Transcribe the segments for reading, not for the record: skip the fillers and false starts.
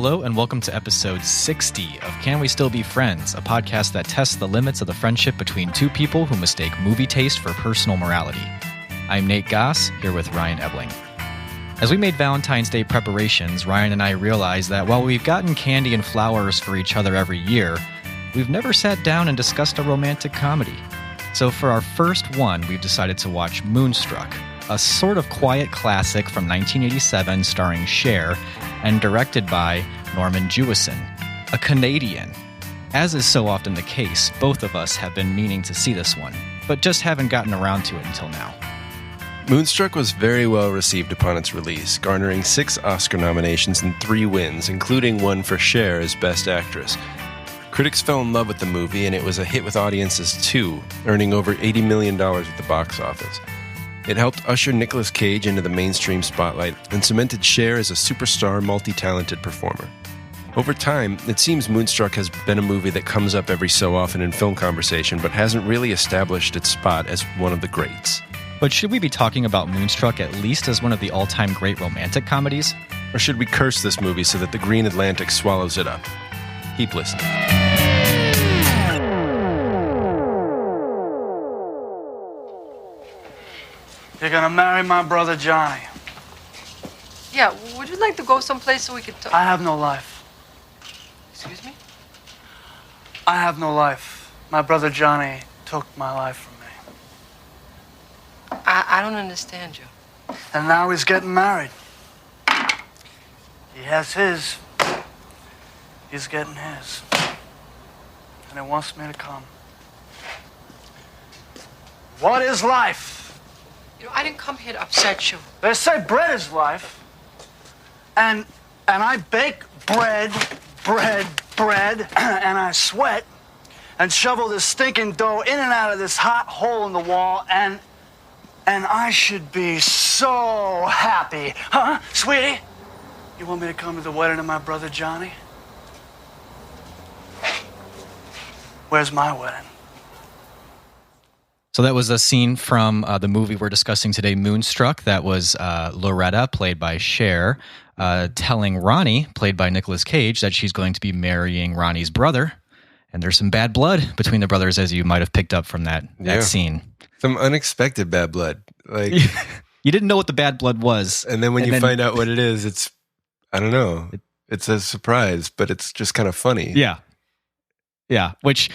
Hello and welcome to episode 60 of Can We Still Be Friends, a podcast that tests the limits of the friendship between two people who mistake movie taste for personal morality. I'm Nate Goss, here with Ryan Ebling. As we made Valentine's Day preparations, Ryan and I realized that while we've gotten candy and flowers for each other every year, we've never sat down and discussed a romantic comedy. So for our first one, we've decided to watch Moonstruck, a sort of quiet classic from 1987 starring Cher and directed by Norman Jewison, a Canadian. As is so often the case, both of us have been meaning to see this one, but just haven't gotten around to it until now. Moonstruck was very well received upon its release, garnering 6 Oscar nominations and 3 wins, including one for Cher as Best Actress. Critics fell in love with the movie, and it was a hit with audiences too, earning over $80 million at the box office. It helped usher Nicolas Cage into the mainstream spotlight and cemented Cher as a superstar, multi-talented performer. Over time, it seems Moonstruck has been a movie that comes up every so often in film conversation, but hasn't really established its spot as one of the greats. But should we be talking about Moonstruck at least as one of the all-time great romantic comedies? Or should we curse this movie so that the Green Atlantic swallows it up? Keep listening. You're gonna marry my brother Johnny. Yeah, would you like to go someplace so we could talk? I have no life. Excuse me? I have no life. My brother Johnny took my life from me. I don't understand you. And now he's getting married. He has his. He's getting his. And he wants me to come. What is life? You know, I didn't come here to upset you. They say bread is life. And I bake bread, and I sweat and shovel this stinking dough in and out of this hot hole in the wall, and I should be so happy. Huh, sweetie? You want me to come to the wedding of my brother Johnny? Where's my wedding? So that was a scene from the movie we're discussing today, Moonstruck. That was Loretta, played by Cher, telling Ronnie, played by Nicolas Cage, that she's going to be marrying Ronnie's brother. And there's some bad blood between the brothers, as you might have picked up from that scene. Some unexpected bad blood. Like you didn't know what the bad blood was. And then when you find out what it is, it's, I don't know, it's a surprise, but it's just kind of funny. Yeah. Yeah, which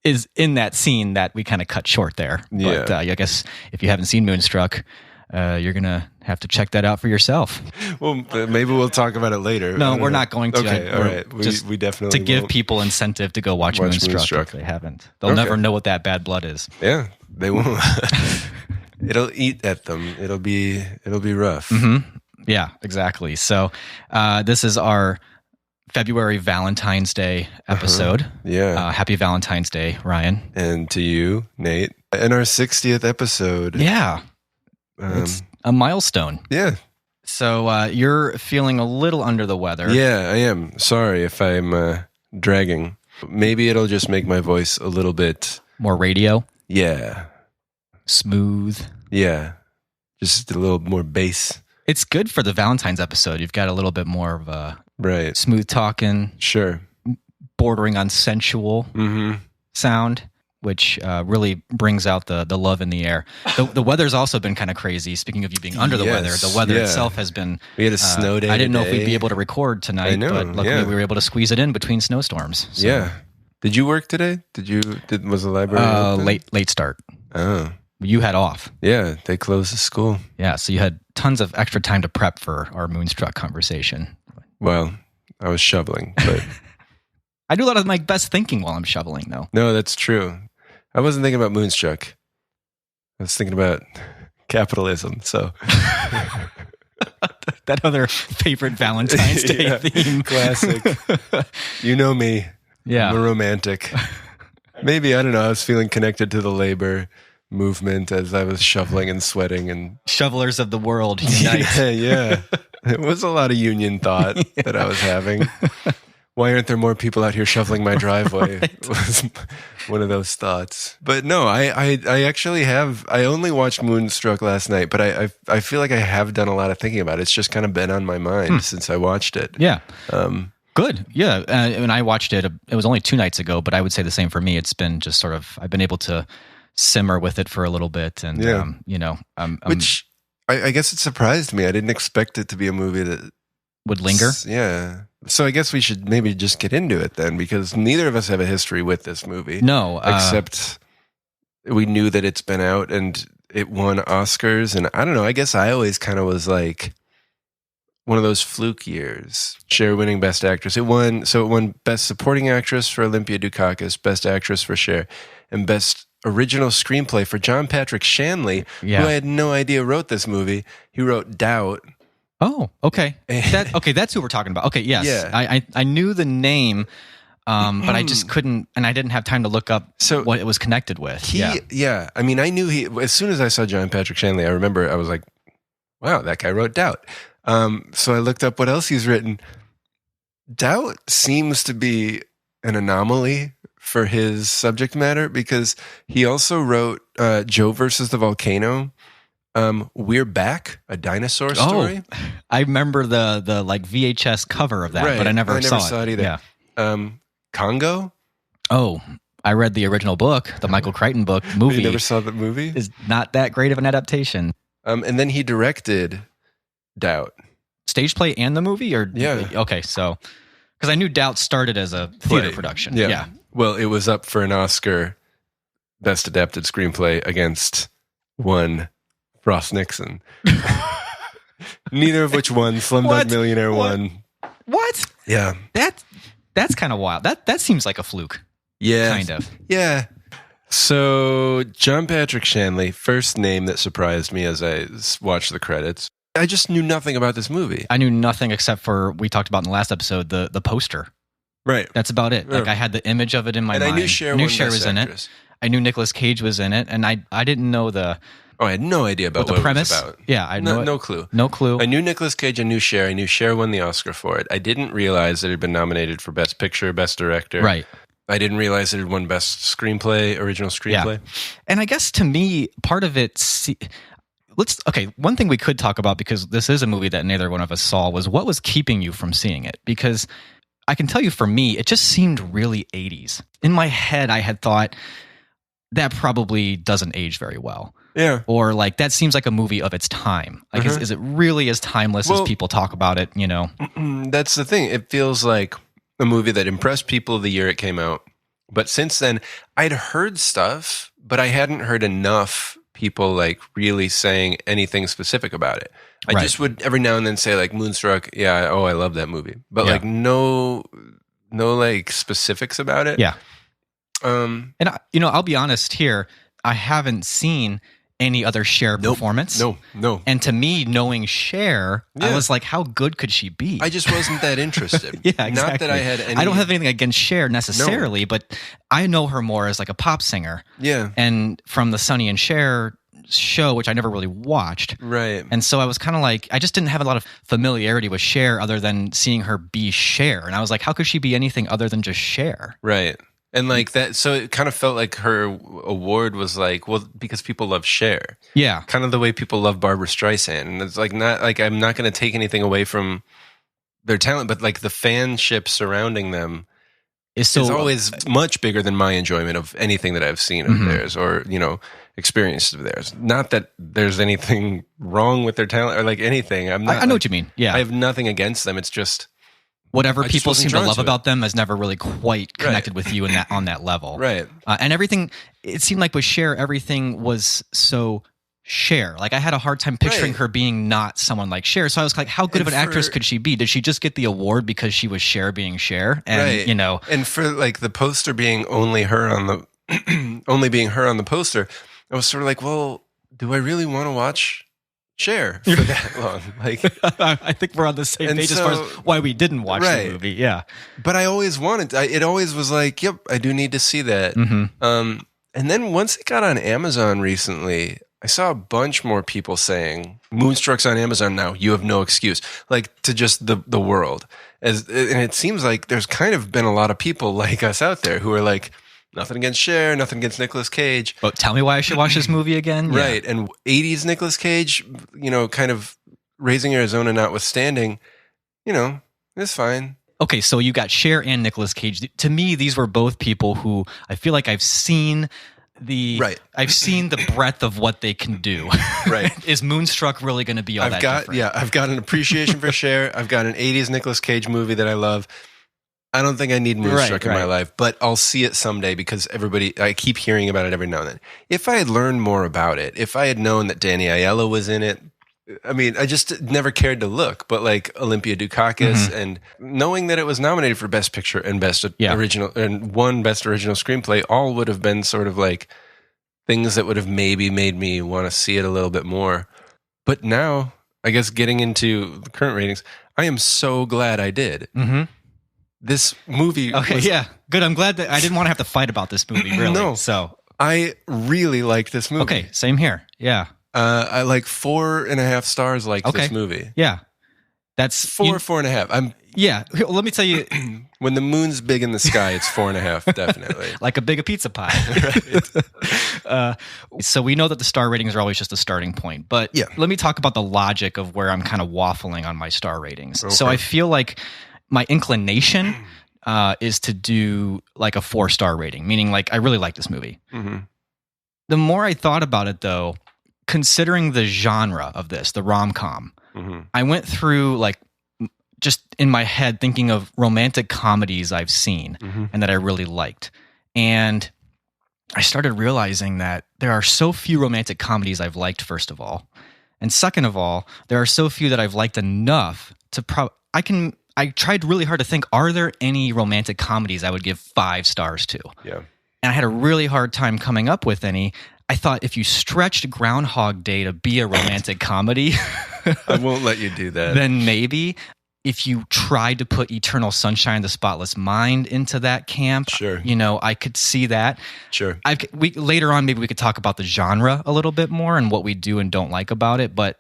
is in that scene that we kind of cut short there. Yeah. But I guess if you haven't seen Moonstruck, you're going to have to check that out for yourself. Well, maybe we'll talk about it later. No, we're not going to. Okay, all right. We definitely to give won't. People incentive to go watch Moonstruck if they haven't. They'll never know what that bad blood is. Yeah, they won't. It'll eat at them. It'll be rough. Mm-hmm. Yeah, exactly. So this is our February Valentine's Day episode. Yeah. Happy Valentine's Day, Ryan. And to you, Nate. And our 60th episode. Yeah. It's a milestone. Yeah. So you're feeling a little under the weather. Yeah, I am. Sorry if I'm dragging. Maybe it'll just make my voice a little bit... more radio? Yeah. Smooth? Yeah. Just a little more bass. It's good for the Valentine's episode. You've got a little bit more of a... Right. smooth talking, sure, bordering on sensual sound, which really brings out the love in the air. The weather's also been kind of crazy. Speaking of you being under the weather, the weather itself has been... We had a snow day I didn't know today. if we'd be able to record tonight, but luckily we were able to squeeze it in between snowstorms. So. Yeah. Did you work today? Was the library open? Late start. Oh. You had off. Yeah, they closed the school. Yeah, so you had tons of extra time to prep for our Moonstruck conversation. Well, I was shoveling, but... I do a lot of my best thinking while I'm shoveling, though. No, that's true. I wasn't thinking about Moonstruck. I was thinking about capitalism, so... That other favorite Valentine's Day theme. Classic. You know me. Yeah. I'm a romantic. Maybe, I don't know, I was feeling connected to the labor movement as I was shoveling and sweating. And shovelers of the world unite. Yeah. It was a lot of union thought that I was having. Why aren't there more people out here shoveling my driveway? Right. It was one of those thoughts. But no, I actually have, I only watched Moonstruck last night, but I feel like I have done a lot of thinking about it. It's just kind of been on my mind since I watched it. Yeah. Good. Yeah. And I watched it. It was only 2 nights ago, but I would say the same for me. It's been just sort of, I've been able to simmer with it for a little bit. And, which I guess it surprised me. I didn't expect it to be a movie that would linger. Yeah. So I guess we should maybe just get into it then, because neither of us have a history with this movie. No. Except we knew that it's been out and it won Oscars. And I don't know, I guess I always kind of was like, one of those fluke years. Cher winning Best Actress. It won Best Supporting Actress for Olympia Dukakis, Best Actress for Cher, and Best Original Screenplay for John Patrick Shanley, who I had no idea wrote this movie. He wrote Doubt. Oh, okay. That's who we're talking about. Okay, yes. Yeah. I knew the name, but I just couldn't, and I didn't have time to look up what it was connected with. I mean, I knew as soon as I saw John Patrick Shanley, I remember I was like, wow, that guy wrote Doubt. So I looked up what else he's written. Doubt seems to be an anomaly for his subject matter, because he also wrote Joe versus the Volcano, We're Back, a dinosaur story. I remember the like VHS cover of that, but I never saw it either. Yeah. Congo. Oh, I read the original book, the Michael Crichton book. Movie. You never saw the movie? Is not that great of an adaptation. And then he directed Doubt. Stage play and the movie? Okay, so because I knew Doubt started as a theater production. Yeah. Well, it was up for an Oscar Best Adapted Screenplay against one Frost Nixon. Neither of which won. Slumdog Millionaire won. What? Yeah. That's kind of wild. That seems like a fluke. Yeah. Kind of. Yeah. So John Patrick Shanley, first name that surprised me as I watched the credits. I just knew nothing about this movie. I knew nothing except for, we talked about in the last episode, the poster. Right. That's about it. Yeah. Like I had the image of it in my mind. And I knew Cher was in it. I knew Nicolas Cage was in it, and I didn't know the... Oh, I had no idea about what the premise it was about. Yeah, I know no clue. No clue. I knew Nicolas Cage, I knew Cher. I knew Cher won the Oscar for it. I didn't realize that it had been nominated for Best Picture, Best Director. Right. I didn't realize it had won Best Screenplay, Original Screenplay. Yeah. And I guess to me, part of it... one thing we could talk about, because this is a movie that neither one of us saw, was what was keeping you from seeing it. Because I can tell you, for me, it just seemed really 80s. In my head, I had thought, that probably doesn't age very well. Yeah. Or like, that seems like a movie of its time. Like, is it really as timeless as people talk about it, you know? That's the thing. It feels like a movie that impressed people the year it came out. But since then, I'd heard stuff, but I hadn't heard enough people like really saying anything specific about it. I just would every now and then say like Moonstruck, I love that movie. But like no like specifics about it. Yeah. And I'll be honest here, I haven't seen any other Cher performance. No. And to me, knowing Cher, I was like, how good could she be? I just wasn't that interested. Yeah, exactly. Not that I had any... I don't have anything against Cher necessarily, but I know her more as like a pop singer. Yeah. And from the Sonny and Cher show, which I never really watched. Right. And so I was kind of like, I just didn't have a lot of familiarity with Cher other than seeing her be Cher. And I was like, how could she be anything other than just Cher? Right. And like that, so it kind of felt like her award was like, well, because people love Cher. Yeah. Kind of the way people love Barbara Streisand. And it's like, not like, I'm not going to take anything away from their talent, but like the fanship surrounding them is always much bigger than my enjoyment of anything that I've seen of theirs or, experienced of theirs. Not that there's anything wrong with their talent or like anything. I know what you mean. Yeah. I have nothing against them. It's just... Whatever people seem to love about them has never really quite connected with you on that level. Right. And everything, it seemed like with Cher, everything was so Cher. Like I had a hard time picturing her being not someone like Cher. So I was like, how good of an actress could she be? Did she just get the award because she was Cher being Cher? And, And for like the poster being only her on the, only being her on the poster, I was sort of like, well, do I really want to watch Cher for that long? Like, I think we're on the same page as far as why we didn't watch the movie. Yeah, but I always wanted. It always was like, yep, I do need to see that. And then once it got on Amazon recently, I saw a bunch more people saying Moonstruck's on Amazon now. You have no excuse. Like to just the world, and it seems like there's kind of been a lot of people like us out there who are like, nothing against Cher, nothing against Nicolas Cage. But tell me why I should watch this movie again. Right. Yeah. And 80s Nicolas Cage, kind of Raising Arizona notwithstanding, it's fine. Okay, so you got Cher and Nicolas Cage. To me, these were both people who I feel like I've seen I've seen the breadth of what they can do. Right. Is Moonstruck really going to be all different? Yeah, I've got an appreciation for Cher. I've got an 80s Nicolas Cage movie that I love. I don't think I need Moonstruck in my life, but I'll see it someday because I keep hearing about it every now and then. If I had learned more about it, if I had known that Danny Aiello was in it, I mean, I just never cared to look, but like Olympia Dukakis and knowing that it was nominated for Best Picture and Best Original and won Best Original Screenplay, all would have been sort of like things that would have maybe made me want to see it a little bit more. But now, I guess getting into the current ratings, I am so glad I did. Mm-hmm. This movie. Okay, yeah, good. I'm glad that I didn't want to have to fight about this movie. Really, no. So I really liked this movie. Okay, same here. Yeah. I like 4.5 stars this movie. Yeah. That's 4.5. Yeah. Well, let me tell you. When the moon's big in the sky, it's 4.5, definitely. Like a big pizza pie. Right. So we know that the star ratings are always just a starting point. But let me talk about the logic of where I'm kind of waffling on my star ratings. Okay. So I feel like my inclination is to do like a 4-star rating, meaning like I really like this movie. Mm-hmm. The more I thought about it, though, considering the genre of this, the rom-com, I went through like just in my head thinking of romantic comedies I've seen and that I really liked. And I started realizing that there are so few romantic comedies I've liked, first of all. And second of all, there are so few that I've liked enough to I tried really hard to think, are there any romantic comedies I would give 5 stars to? Yeah. And I had a really hard time coming up with any. I thought if you stretched Groundhog Day to be a romantic comedy, I won't let you do that. Then maybe if you tried to put Eternal Sunshine of the Spotless Mind into that camp, sure. I could see that. Sure. Later on, maybe we could talk about the genre a little bit more and what we do and don't like about it. But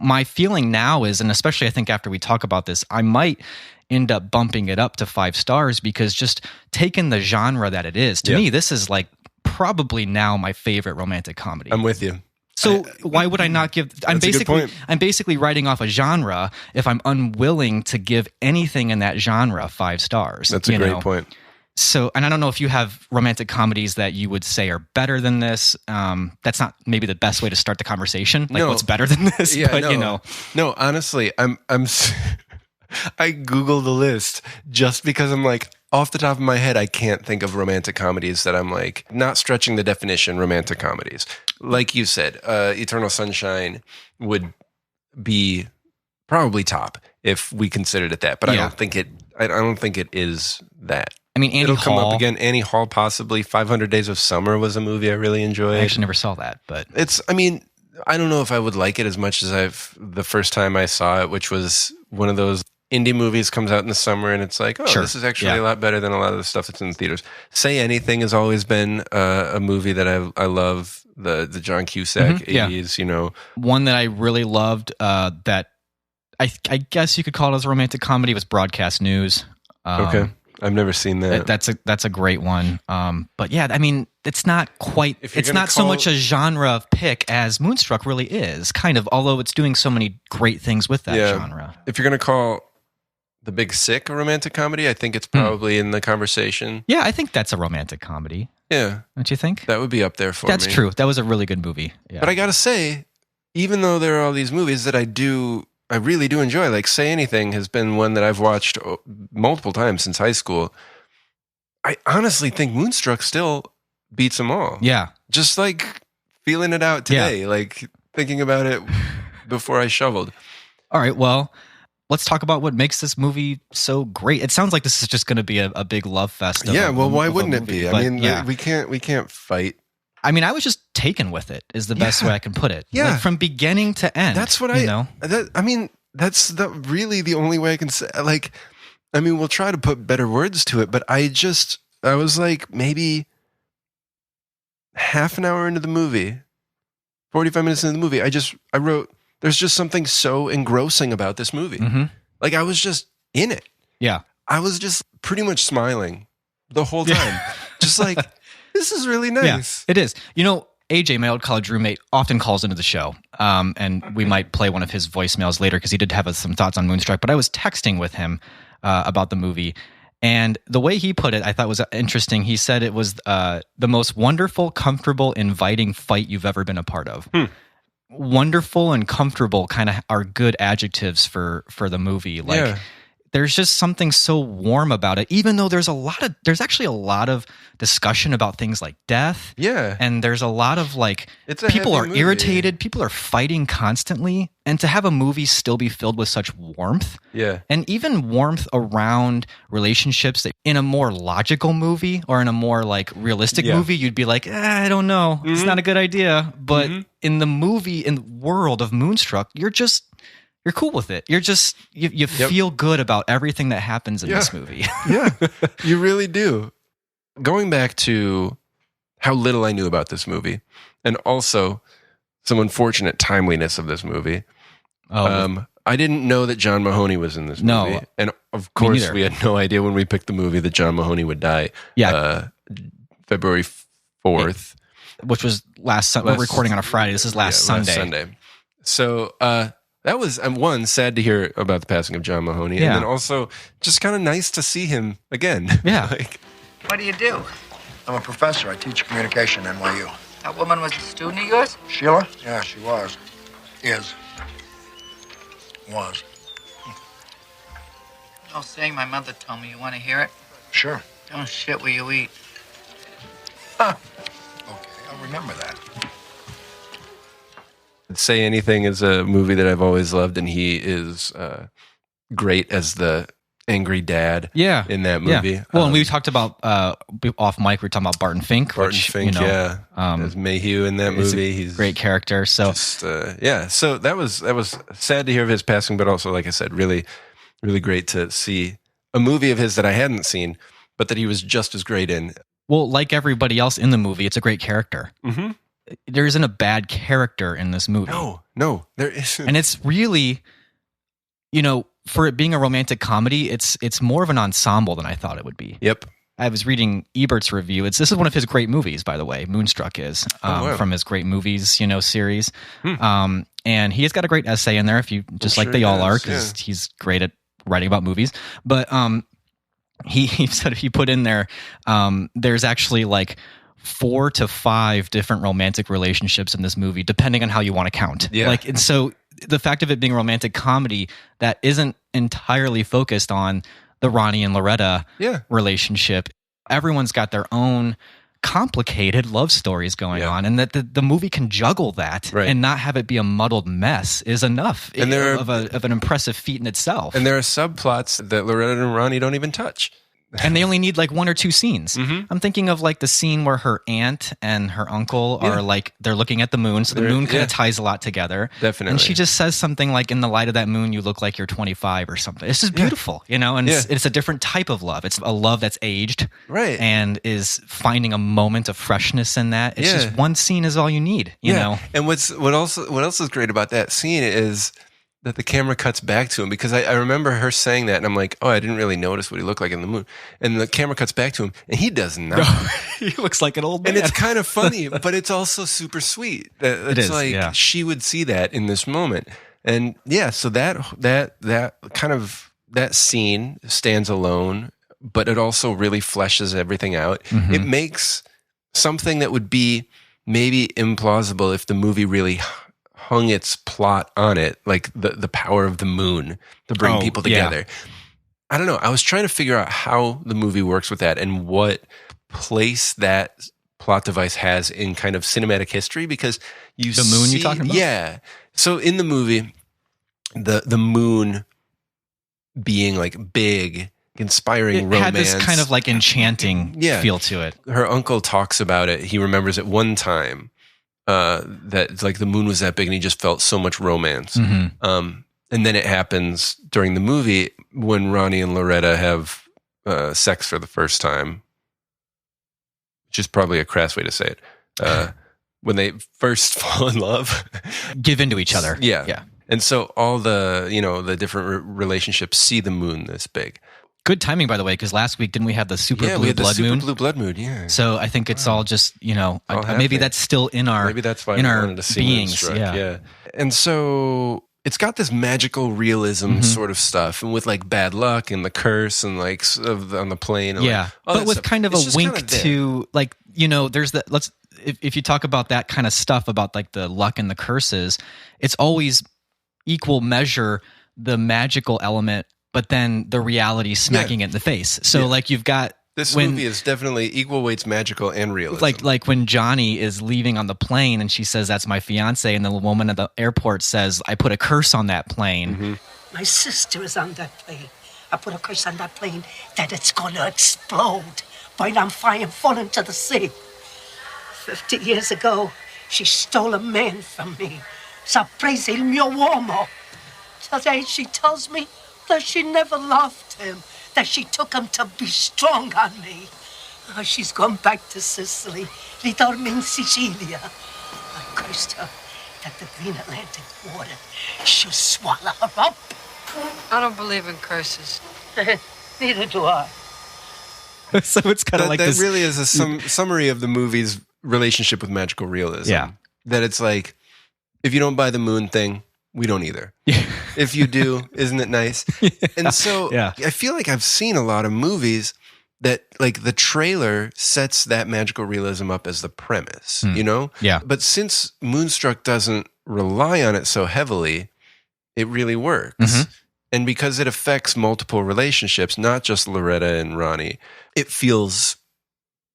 my feeling now is, and especially I think after we talk about this, I might end up bumping it up to 5 stars because just taking the genre that it is, to me, this is like probably now my favorite romantic comedy. I'm with you. So why would I not give? I'm basically writing off a genre if I'm unwilling to give anything in that genre 5 stars. That's a great point. So, and I don't know if you have romantic comedies that you would say are better than this. That's not maybe the best way to start the conversation. Like, what's better than this? Yeah, but, No, honestly, I Googled the list just because I'm like, off the top of my head, I can't think of romantic comedies that I'm like, not stretching the definition, romantic comedies. Like you said, Eternal Sunshine would be probably top if we considered it that, but I don't think it is that. I mean, Annie It'll Hall. come up again. Annie Hall, possibly. 500 Days of Summer was a movie I really enjoyed. I actually never saw that, but I don't know if I would like it as much as the first time I saw it, which was one of those indie movies comes out in the summer and it's like, this is actually a lot better than a lot of the stuff that's in the theaters. Say Anything has always been a movie that I love, the John Cusack 80s, One that I really loved that I guess you could call it as a romantic comedy was Broadcast News. Okay. I've never seen that. That's a great one. But yeah, I mean, it's not quite. It's not so much a genre pick as Moonstruck really is, kind of. Although it's doing so many great things with that genre. If you're gonna call The Big Sick a romantic comedy, I think it's probably in the conversation. Yeah, I think that's a romantic comedy. Yeah, don't you think? That would be up there for me. That's true. That was a really good movie. Yeah. But I gotta say, even though there are all these movies that I really do enjoy. Like Say Anything has been one that I've watched multiple times since high school. I honestly think Moonstruck still beats them all. Yeah. Just like feeling it out today, like thinking about it before I shoveled. All right, well, let's talk about what makes this movie so great. It sounds like this is just going to be a big love fest. Why wouldn't it be? I mean, we can't fight. I mean, I was just taken with it is the best way I can put it. Yeah. Like from beginning to end. That's what that's really the only way I can say. Like, I mean, we'll try to put better words to it, but I was like maybe half an hour into the movie, 45 minutes into the movie, I wrote, there's just something so engrossing about this movie. Mm-hmm. Like, I was just in it. Yeah. I was just pretty much smiling the whole time. Just like, this is really nice. Yeah, it is. AJ, my old college roommate, often calls into the show, and we might play one of his voicemails later because he did have some thoughts on Moonstruck. But I was texting with him about the movie. And the way he put it, I thought was interesting. He said it was the most wonderful, comfortable, inviting fight you've ever been a part of. Wonderful and comfortable kind of are good adjectives for the movie. Like, there's just something so warm about it, even though there's actually a lot of discussion about things like death. Yeah. And there's a lot of like, people are irritated, people are fighting constantly. And to have a movie still be filled with such warmth. Yeah. And even warmth around relationships that in a more logical movie or in a more like realistic movie, you'd be like, I don't know. It's not a good idea. But in the world of Moonstruck, you're cool with it. You're just, you feel good about everything that happens in this movie. Yeah, you really do. Going back to how little I knew about this movie, and also some unfortunate timeliness of this movie. I didn't know that John Mahoney was in this movie. And of course, we had no idea when we picked the movie that John Mahoney would die. Yeah. February 4th. Which was last Sunday. We're recording on a Friday. This is last Sunday. So, that was, one, sad to hear about the passing of John Mahoney, and then also just kind of nice to see him again. Yeah. What do you do? I'm a professor. I teach communication at NYU. That woman was a student of yours? Sheila? Yeah, she was. Is. Was. No saying my mother told me. You want to hear it? Sure. Don't shit where you eat. Okay, I'll remember that. Say Anything is a movie that I've always loved, and he is great as the angry dad in that movie. Yeah. Well, and we talked about off mic, we were talking about Barton Fink. As Mayhew in that movie. He's a great character. So so that was sad to hear of his passing, but also, like I said, really, really great to see a movie of his that I hadn't seen, but that he was just as great in. Well, like everybody else in the movie, it's a great character. Mm-hmm. There isn't a bad character in this movie. No, there isn't. And it's really, for it being a romantic comedy, it's more of an ensemble than I thought it would be. Yep. I was reading Ebert's review. This is one of his great movies, by the way. Moonstruck is from his great movies, series. And he has got a great essay in there. If you just like they all are, because he's great at writing about movies. But he said if you put in there, there's actually like 4 to 5 different romantic relationships in this movie, depending on how you want to count. Yeah. And so the fact of it being a romantic comedy that isn't entirely focused on the Ronnie and Loretta relationship, everyone's got their own complicated love stories going on, and that the movie can juggle that and not have it be a muddled mess is enough of an impressive feat in itself. And there are subplots that Loretta and Ronnie don't even touch. And they only need like 1 or 2 scenes. I'm thinking of like the scene where her aunt and her uncle are like, they're looking at the moon. So the moon kind of ties a lot together. Definitely. And she just says something like, in the light of that moon, you look like you're 25 or something. It's just beautiful, and it's a different type of love. It's a love that's aged. Right. And is finding a moment of freshness in that. It's just one scene is all you need, you know? And what else is great about that scene is that the camera cuts back to him, because I remember her saying that, and I'm like, I didn't really notice what he looked like in the moon. And the camera cuts back to him, and he does not. No, he looks like an old man. And it's kind of funny, but it's also super sweet. It's like she would see that in this moment. And so that kind of, that scene stands alone, but it also really fleshes everything out. Mm-hmm. It makes something that would be maybe implausible if the movie really hung its plot on it, like the power of the moon to bring people together. I don't know. I was trying to figure out how the movie works with that and what place that plot device has in kind of cinematic history, because the moon you're talking about? Yeah. So in the movie, the moon being like big, inspiring romance. Had this kind of like enchanting feel to it. Her uncle talks about it. He remembers at one time that like the moon was that big and he just felt so much romance. Mm-hmm. And then it happens during the movie when Ronnie and Loretta have sex for the first time, which is probably a crass way to say it. When they first fall in love. Give into each other. Yeah. And so all the, the different relationships see the moon this big. Good timing, by the way, because last week didn't we have the super we blue had the blood super moon? Blue blood moon, yeah. So I think it's all just maybe that's still in our maybe that's why in I our wanted to see beings, Moonstruck, yeah. And so it's got this magical realism sort of stuff, and with like bad luck and the curse and like on the plane. And Yeah, like, all but that with stuff. kind of It's a just wink kinda there. to like, there's that. If you talk about that kind of stuff about like the luck and the curses, it's always equal measure the magical element, but then the reality smacking it in the face. So like you've got This movie is definitely equal weights magical and realism. like when Johnny is leaving on the plane and she says, "That's my fiance," and the woman at the airport says, "I put a curse on that plane." My sister is on that plane. I put a curse on that plane that it's gonna explode. Right on fire and fall into the sea. 50 years ago, she stole a man from me. Sorpresa il mio uomo. Today she tells me that she never loved him, that she took him to be strong on me. Oh, she's gone back to Sicily, ritorna in Sicilia. I cursed her that the green Atlantic water should swallow her up. I don't believe in curses. Neither do I. So it's kind of like that this. really is a summary of the movie's relationship with magical realism. Yeah. That it's like, if you don't buy the moon thing, we don't either. If you do, isn't it nice? And so I feel like I've seen a lot of movies that like the trailer sets that magical realism up as the premise, you know? Yeah. But since Moonstruck doesn't rely on it so heavily, it really works. And because it affects multiple relationships, not just Loretta and Ronnie, it feels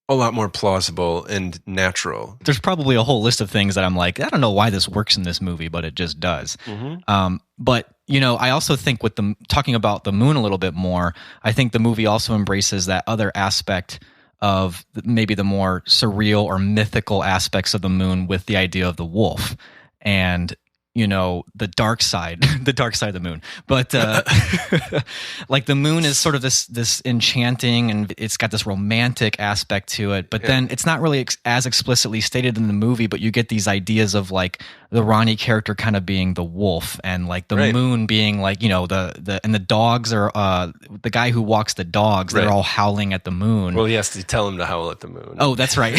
a lot more plausible and natural. There's probably a whole list of things that I'm like, I don't know why this works in this movie, but it just does. But I also think with talking about the moon a little bit more, I think the movie also embraces that other aspect of maybe the more surreal or mythical aspects of the moon with the idea of the wolf and the dark side of the moon. But like the moon is sort of this enchanting, and it's got this romantic aspect to it. But then it's not really as explicitly stated in the movie, but you get these ideas of like the Ronnie character kind of being the wolf, and like the moon being like, the dogs are, the guy who walks the dogs, they're all howling at the moon. Well, he has to tell him to howl at the moon. Oh, that's right.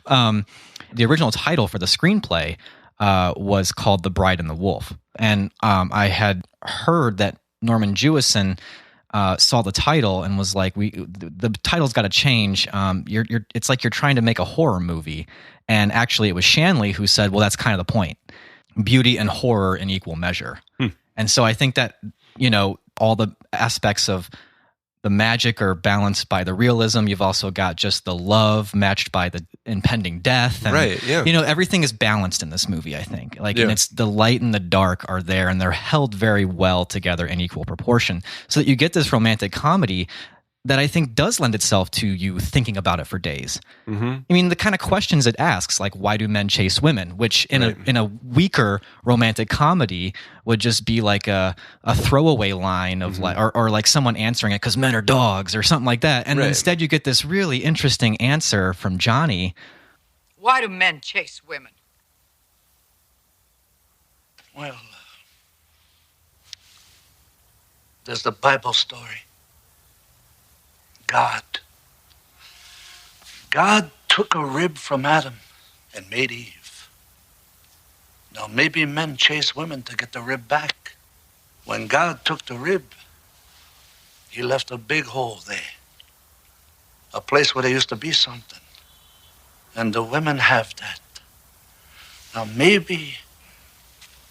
The original title for the screenplay was called The Bride and the Wolf. And I had heard that Norman Jewison saw the title and was like, the title's got to change. It's like you're trying to make a horror movie. And actually it was Shanley who said, well, that's kind of the point. Beauty and horror in equal measure. And so I think that, all the aspects of the magic are balanced by the realism. You've also got just the love matched by the impending death. And, everything is balanced in this movie, I think. And it's the light and the dark are there, and they're held very well together in equal proportion, so that you get this romantic comedy that I think does lend itself to you thinking about it for days. I mean, the kind of questions it asks, like, why do men chase women? Which in a weaker romantic comedy would just be like a throwaway line of like, or like someone answering it because men are dogs or something like that. And instead you get this really interesting answer from Johnny. Why do men chase women? Well, there's the Bible story. God took a rib from Adam and made Eve. Now, maybe men chase women to get the rib back. When God took the rib, he left a big hole there. A place where there used to be something. And the women have that. Now, maybe,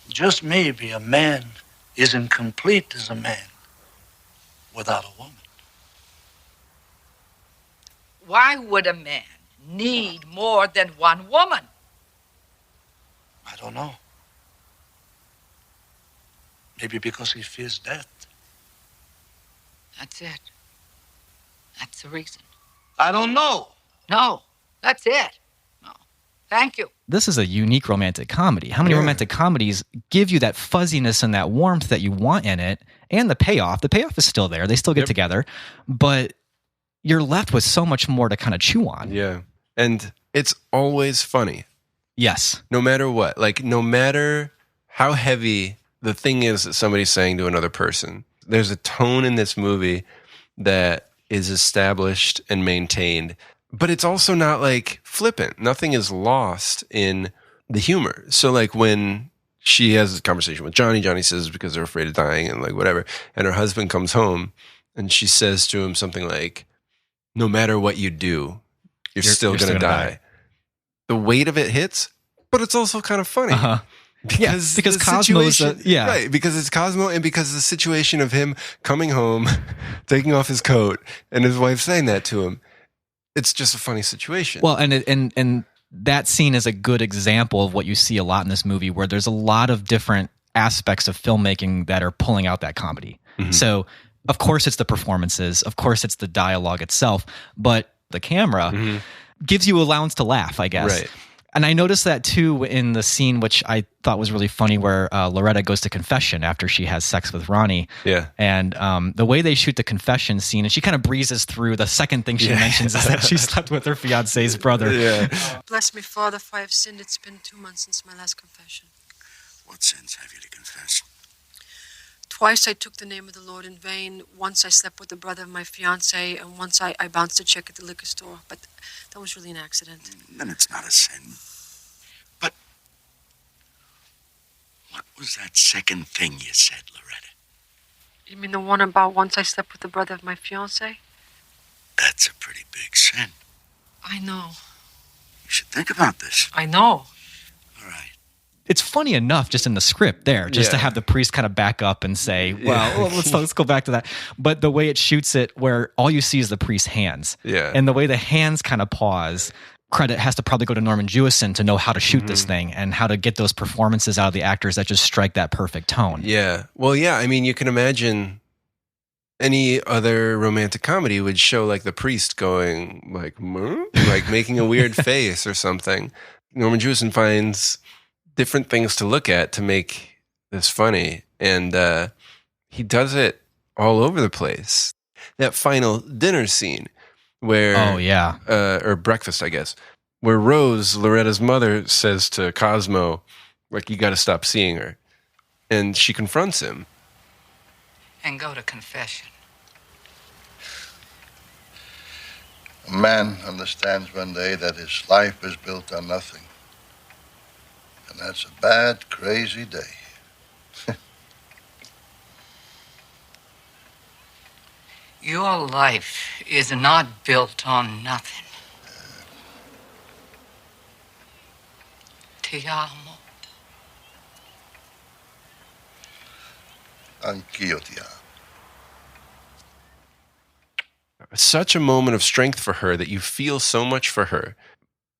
just maybe, a man isn't complete as a man without a woman. Why would a man need more than one woman? I don't know. Maybe because he fears death. That's it. That's the reason. I don't know. No, that's it. No. Thank you. This is a unique romantic comedy. How many romantic comedies give you that fuzziness and that warmth that you want in it, and the payoff? The payoff is still there. They still get together, but you're left with so much more to kind of chew on. Yeah. And it's always funny. Yes. No matter what. Like, no matter how heavy the thing is that somebody's saying to another person, there's a tone in this movie that is established and maintained. But it's also not like flippant. Nothing is lost in the humor. So like when she has a conversation with Johnny. Johnny says because they're afraid of dying and like whatever. And her husband comes home and she says to him something like, no matter what you do, you're still going to die. The weight of it hits, but it's also kind of funny. Because Cosmo's right, because it's Cosmo, and because the situation of him coming home, taking off his coat, and his wife saying that to him, it's just a funny situation. Well, and that scene is a good example of what you see a lot in this movie, where there's a lot of different aspects of filmmaking that are pulling out that comedy. So, of course, it's the performances, of course, it's the dialogue itself, but the camera gives you allowance to laugh, I guess. Right. And I noticed that too in the scene, which I thought was really funny, where Loretta goes to confession after she has sex with Ronnie. Yeah. And the way they shoot the confession scene, and she kind of breezes through, the second thing she mentions is that she slept with her fiance's brother. Yeah. Bless me, Father, if I have sinned. It's been 2 months since my last confession. What sins have you to confess? Twice I took the name of the Lord in vain. Once I slept with the brother of my fiance, and once I bounced a check at the liquor store. But that was really an accident. Then it's not a sin. But what was that second thing you said, Loretta? You mean the one about once I slept with the brother of my fiance? That's a pretty big sin. I know. You should think about this. I know. All right. It's funny enough just in the script there, just to have the priest kind of back up and say, well, let's go back to that. But the way it shoots it, where all you see is the priest's hands. Yeah. And the way the hands kind of pause, credit has to probably go to Norman Jewison to know how to shoot this thing and how to get those performances out of the actors that just strike that perfect tone. Yeah. Well, yeah, I mean, you can imagine any other romantic comedy would show like the priest going like, like making a weird face or something. Norman Jewison finds different things to look at to make this funny, and he does it all over the place. That final dinner scene where or breakfast, I guess, where Rose, Loretta's mother, says to Cosmo, like, you got to stop seeing her, and she confronts him And go to confession. A man understands one day that his life is built on nothing. And that's a bad, crazy day. Your life is not built on nothing. Ti amo. Anch'io ti amo. such a moment of strength for her that you feel so much for her.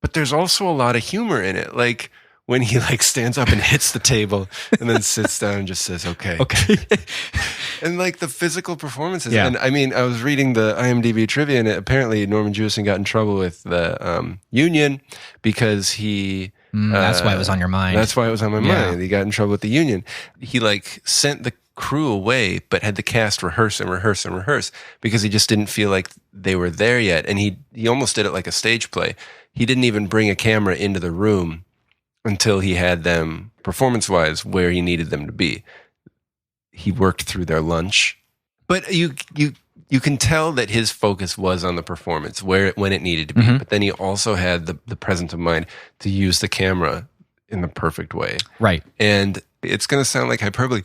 But there's also a lot of humor in it. Like when he like stands up and hits the table and then sits down and just says, okay. And like the physical performances. Yeah. And I mean, I was reading the IMDb trivia, and apparently Norman Jewison got in trouble with the union because he... that's why it was on your mind. That's why it was on my mind. He got in trouble with the union. He like sent the crew away, but had the cast rehearse because he just didn't feel like they were there yet. And he almost did it like a stage play. He didn't even bring a camera into the room until he had them performance-wise where he needed them to be. He worked through their lunch. But you can tell that his focus was on the performance when it needed to be. Mm-hmm. But then he also had the presence of mind to use the camera in the perfect way. Right. And it's going to sound like hyperbole,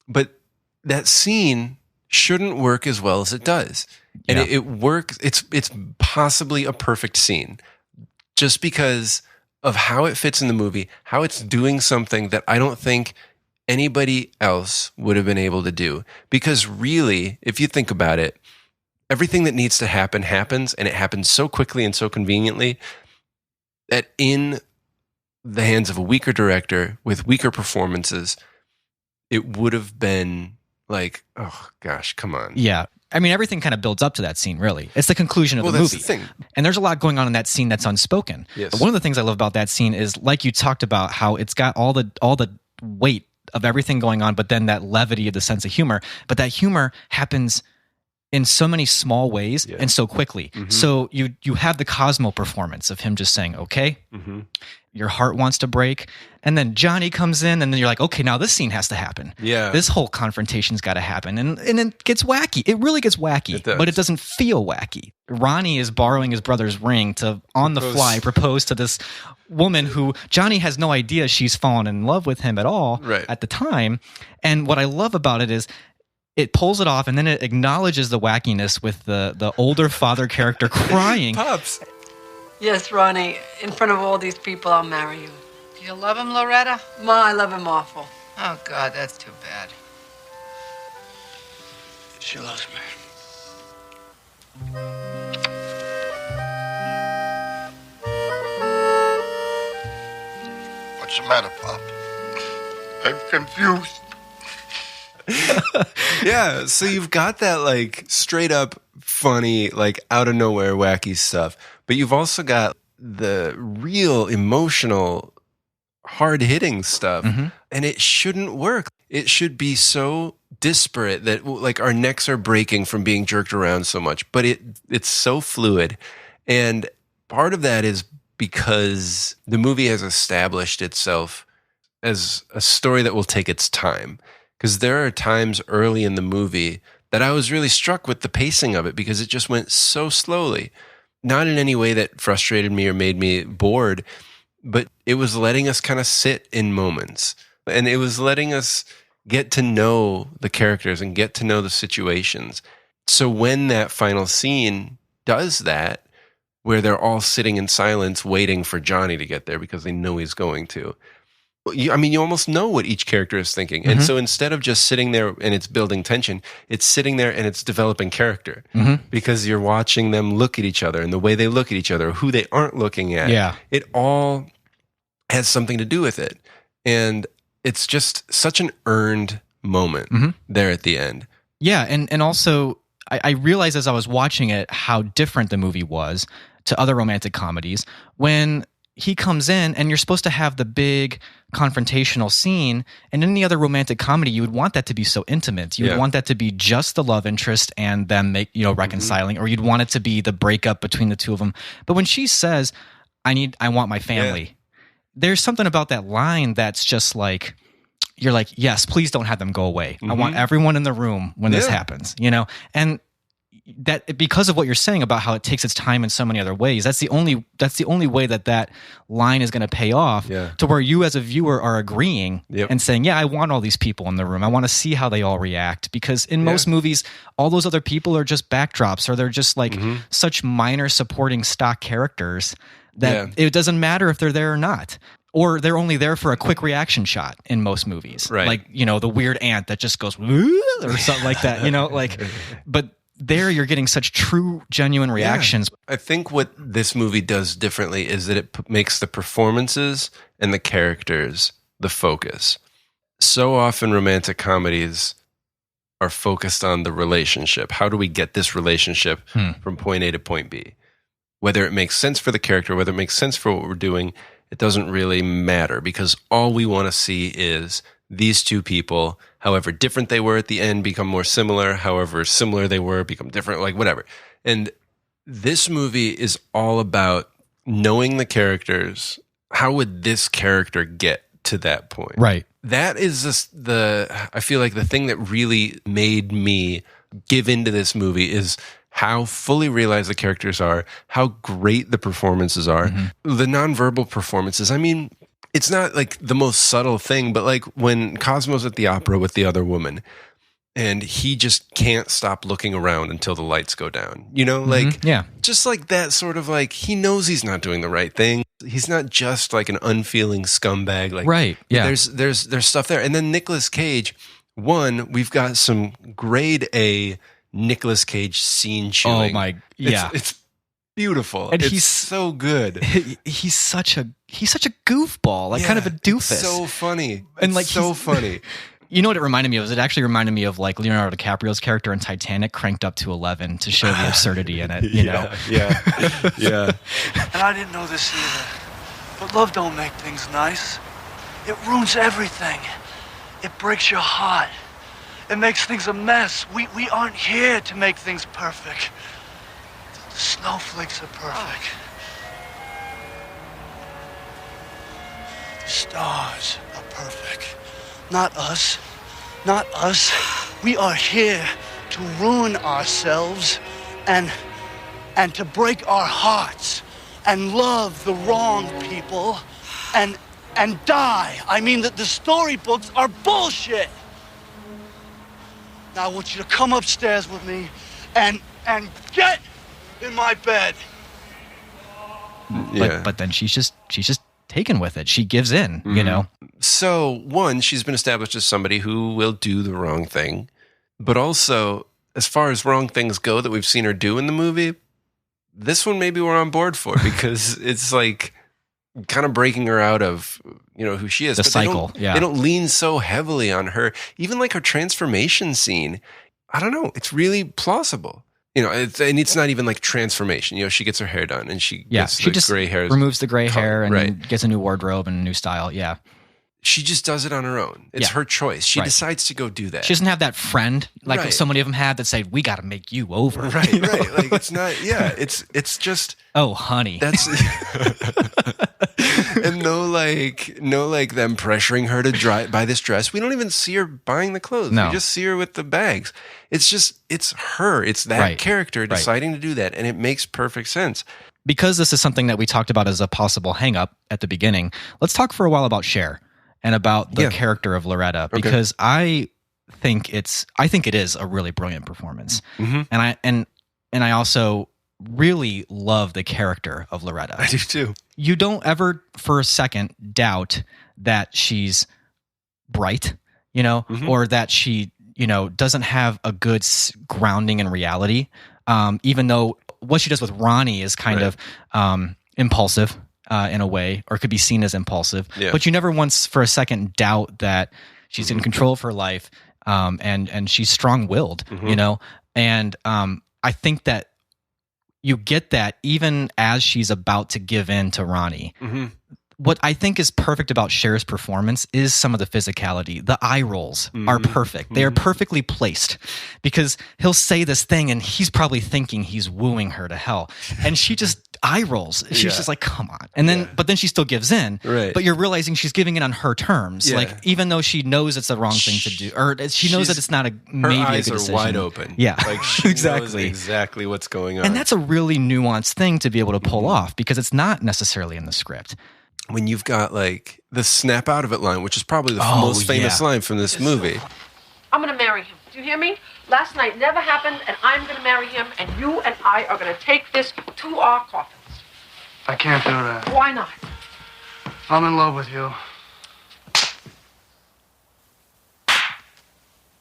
but that scene shouldn't work as well as it does. And it works. It's possibly a perfect scene just because of how it fits in the movie, how it's doing something that I don't think anybody else would have been able to do. Because really, if you think about it, everything that needs to happen happens, and it happens so quickly and so conveniently that in the hands of a weaker director with weaker performances, it would have been like, oh gosh, come on. Yeah. I mean, everything kind of builds up to that scene, really. It's the conclusion of the movie. The thing. And there's a lot going on in that scene that's unspoken. Yes. But one of the things I love about that scene is, like you talked about, how it's got all the weight of everything going on, but then that levity of the sense of humor. But that humor happens in so many small ways and so quickly. So you have the Cosmo performance of him just saying, okay, your heart wants to break. And then Johnny comes in and then you're like, okay, now this scene has to happen. Yeah. This whole confrontation's got to happen. And it gets wacky. It really gets wacky, but it doesn't feel wacky. Ronnie is borrowing his brother's ring to, on the fly, propose to this woman who Johnny has no idea she's fallen in love with him at all at the time. And what I love about it is it pulls it off and then it acknowledges the wackiness with the older father character crying. Pops. Yes, Ronnie, in front of all these people, I'll marry you. Do you love him, Loretta? Ma, I love him awful. Oh, God, that's too bad. She loves me. What's the matter, Pop? I'm confused. Yeah, so you've got that like straight up funny, like out of nowhere wacky stuff, but you've also got the real emotional, hard hitting stuff, and it shouldn't work. It should be so disparate that like our necks are breaking from being jerked around so much, but it's so fluid, and part of that is because the movie has established itself as a story that will take its time. Because there are times early in the movie that I was really struck with the pacing of it because it just went so slowly. Not in any way that frustrated me or made me bored, but it was letting us kind of sit in moments. And it was letting us get to know the characters and get to know the situations. So when that final scene does that, where they're all sitting in silence waiting for Johnny to get there because they know he's going to, you almost know what each character is thinking. And so instead of just sitting there and it's building tension, it's sitting there and it's developing character because you're watching them look at each other and the way they look at each other, who they aren't looking at. Yeah. It all has something to do with it. And it's just such an earned moment there at the end. Yeah. And also I realized as I was watching it, how different the movie was to other romantic comedies when he comes in and you're supposed to have the big confrontational scene, and in any other romantic comedy you would want that to be so intimate. You would want that to be just the love interest and them reconciling, or you'd want it to be the breakup between the two of them. But when she says, I want my family, there's something about that line that's just like, you're like, yes, please don't have them go away. I want everyone in the room when this happens, and that because of what you're saying about how it takes its time in so many other ways, that's the only way that line is going to pay off to where you as a viewer are agreeing and saying, yeah, I want all these people in the room. I want to see how they all react, because in most movies, all those other people are just backdrops, or they're just like such minor supporting stock characters that it doesn't matter if they're there or not. Or they're only there for a quick reaction shot in most movies. Right. Like, the weird aunt that just goes, or something like that, but there you're getting such true, genuine reactions. Yeah. I think what this movie does differently is that it makes the performances and the characters the focus. So often romantic comedies are focused on the relationship. How do we get this relationship from point A to point B? Whether it makes sense for the character, whether it makes sense for what we're doing, it doesn't really matter, because all we want to see is these two people, however different they were at the end, become more similar, however similar they were, become different, like whatever. And this movie is all about knowing the characters. How would this character get to that point? Right. That is just I feel like the thing that really made me give into this movie is how fully realized the characters are, how great the performances are, the nonverbal performances. I mean, it's not like the most subtle thing, but like when Cosmo's at the opera with the other woman and he just can't stop looking around until the lights go down, just like that sort of like, he knows he's not doing the right thing. He's not just like an unfeeling scumbag. Like, right. Yeah. There's stuff there. And then Nicolas Cage, we've got some grade A Nicolas Cage scene chewing. Oh my, yeah. It's beautiful. And he's so good. He's such a goofball, like kind of a doofus. It's so funny. And like so funny. You know what it reminded me of? It actually reminded me of like Leonardo DiCaprio's character in Titanic cranked up to 11 to show the absurdity in it, Yeah. And I didn't know this either. But love don't make things nice. It ruins everything. It breaks your heart. It makes things a mess. We aren't here to make things perfect. The snowflakes are perfect. The stars are perfect. Not us. Not us. We are here to ruin ourselves and to break our hearts and love the wrong people and die. I mean that the storybooks are bullshit. Now I want you to come upstairs with me and get in my bed. Yeah. But then she's just taken with it. She gives in, you know. So, one, she's been established as somebody who will do the wrong thing. But also, as far as wrong things go that we've seen her do in the movie, this one maybe we're on board for because it's like kind of breaking her out of, who she is. The cycle, They don't lean so heavily on her. Even like her transformation scene, I don't know. It's really plausible. And it's not even like transformation. She gets her hair done and she gets the just gray hair. Removes the gray hair and gets a new wardrobe and a new style. Yeah. She just does it on her own. It's her choice. She decides to go do that. She doesn't have that friend like so many of them had that said, "We got to make you over." Right, right. Like it's not. Yeah, it's just. Oh, honey. That's and no like them pressuring her to buy this dress. We don't even see her buying the clothes. No. We just see her with the bags. It's her. It's that character deciding to do that, and it makes perfect sense. Because this is something that we talked about as a possible hang-up at the beginning, let's talk for a while about Cher and about the character of Loretta, because I think it is a really brilliant performance. And I also really love the character of Loretta. I do too. You don't ever for a second doubt that she's bright, or that she, doesn't have a good grounding in reality. Even though what she does with Ronnie is kind of impulsive in a way, or could be seen as impulsive. Yeah. But you never once for a second doubt that she's in control of her life, and she's strong-willed, And I think that you get that even as she's about to give in to Ronnie. What I think is perfect about Cher's performance is some of the physicality. The eye rolls are perfect. They are perfectly placed because he'll say this thing and he's probably thinking he's wooing her to hell. And she just eye rolls. She's just like, come on. And then, but then she still gives in. Right. But you're realizing she's giving it on her terms. Yeah. Like, even though she knows it's the wrong thing to do, or she knows that it's not maybe a good decision. Her eyes are wide open. Yeah. Like, she knows exactly what's going on. And that's a really nuanced thing to be able to pull off because it's not necessarily in the script. When you've got like the snap out of it line, which is probably the most famous line from this movie. I'm going to marry him. Do you hear me? Last night never happened, and I'm going to marry him, and you and I are going to take this to our coffins. I can't do that. Why not? I'm in love with you.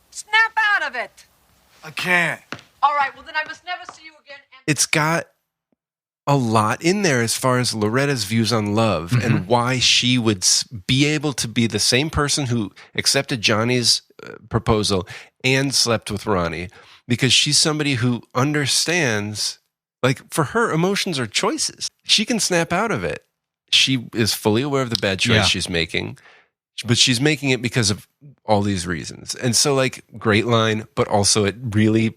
Snap out of it. I can't. All right, well, then I must never see you again. It's got a lot in there as far as Loretta's views on love and why she would be able to be the same person who accepted Johnny's proposal and slept with Ronnie, because she's somebody who understands, like, for her, emotions are choices. She can snap out of it. She is fully aware of the bad choice she's making, but she's making it because of all these reasons. And so, like, great line, but also it really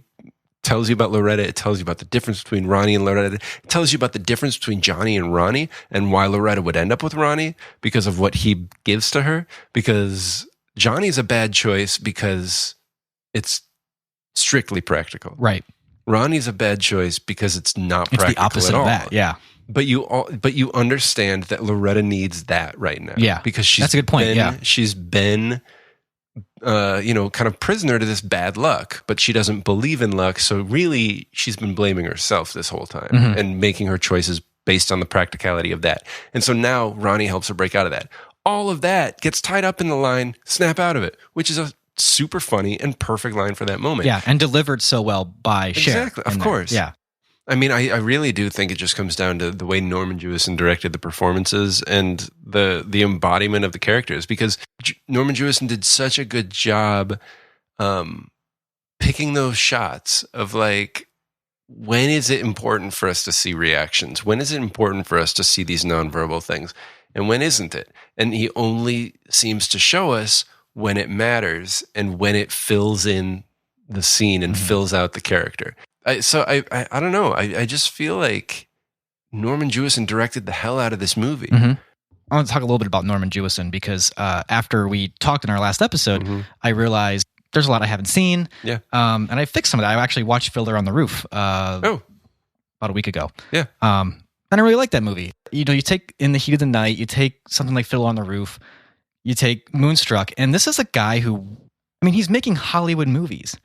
tells you about Loretta. It tells you about the difference between Ronnie and Loretta. It tells you about the difference between Johnny and Ronnie and why Loretta would end up with Ronnie because of what he gives to her. Because Johnny's a bad choice because it's strictly practical. Right. Ronnie's a bad choice because it's not practical. It's the opposite at all. of that. Yeah. But you understand that Loretta needs that right now. Yeah. Because that's a good point. She's been kind of prisoner to this bad luck, but she doesn't believe in luck. So really, she's been blaming herself this whole time and making her choices based on the practicality of that. And so now Ronnie helps her break out of that. All of that gets tied up in the line, snap out of it, which is a super funny and perfect line for that moment. Yeah, and delivered so well by Cher. Exactly, of course. Yeah. I mean, I really do think it just comes down to the way Norman Jewison directed the performances and the embodiment of the characters, because Norman Jewison did such a good job picking those shots of, like, when is it important for us to see reactions? When is it important for us to see these nonverbal things? And when isn't it? And he only seems to show us when it matters and when it fills in the scene and fills out the character. I don't know. I just feel like Norman Jewison directed the hell out of this movie. I want to talk a little bit about Norman Jewison because after we talked in our last episode, I realized there's a lot I haven't seen. Yeah. And I fixed some of that. I actually watched Fiddler on the Roof about a week ago. Yeah. And I really like that movie. You know, you take In the Heat of the Night, you take something like Fiddler on the Roof, you take Moonstruck, and this is a guy who, I mean, he's making Hollywood movies.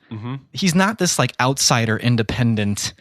He's not this like outsider, independent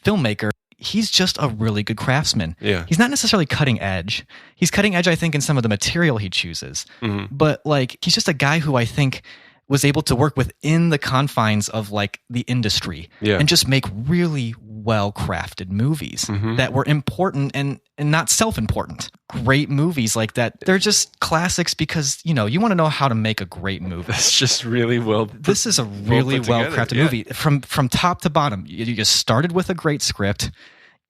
filmmaker. He's just a really good craftsman. Yeah. He's not necessarily cutting edge. He's cutting edge, I think, in some of the material he chooses. But like, he's just a guy who I think was able to work within the confines of like the industry and just make really well-crafted movies that were important and not self-important. Great movies like that. They're just classics because, you know, you want to know how to make a great movie. That's just really well. This is a really well-crafted movie from top to bottom. You just started with a great script.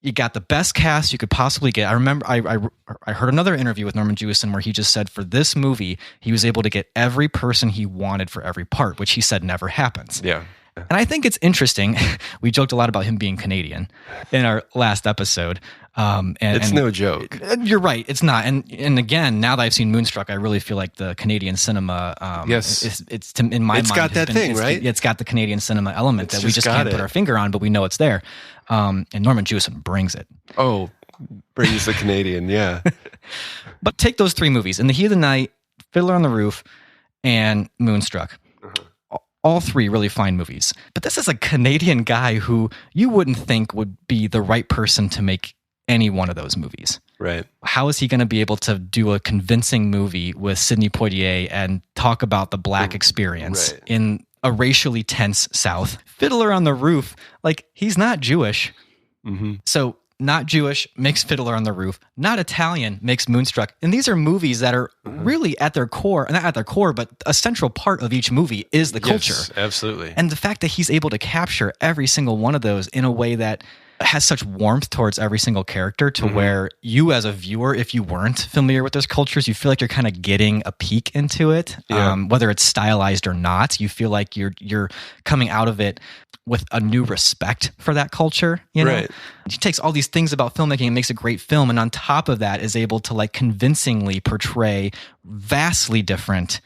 You got the best cast you could possibly get. I remember I heard another interview with Norman Jewison where he just said for this movie, he was able to get every person he wanted for every part, which he said never happens. Yeah. And I think it's interesting. We joked a lot about him being Canadian in our last episode. And it's no joke. You're right. It's not. And again, now that I've seen Moonstruck, I really feel like the Canadian cinema, it's in my mind. It's got that thing, right? It's got the Canadian cinema element that we just can't put our finger on, but we know it's there. And Norman Jewison brings it. Oh, brings the Canadian, yeah. But take those three movies, In the Heat of the Night, Fiddler on the Roof, and Moonstruck. All three really fine movies. But this is a Canadian guy who you wouldn't think would be the right person to make any one of those movies. Right. How is he going to be able to do a convincing movie with Sidney Poitier and talk about the Black experience in a racially tense South? Fiddler on the Roof, like, he's not Jewish. So not Jewish makes Fiddler on the Roof. Not Italian makes Moonstruck. And these are movies that are really at their core, not at their core, but a central part of each movie is the culture. Yes, absolutely. And the fact that he's able to capture every single one of those in a way that has such warmth towards every single character to where you as a viewer, if you weren't familiar with those cultures, you feel like you're kind of getting a peek into it. Whether it's stylized or not, you feel like you're coming out of it with a new respect for that culture, you know? He takes all these things about filmmaking and makes a great film, and on top of that is able to like convincingly portray vastly different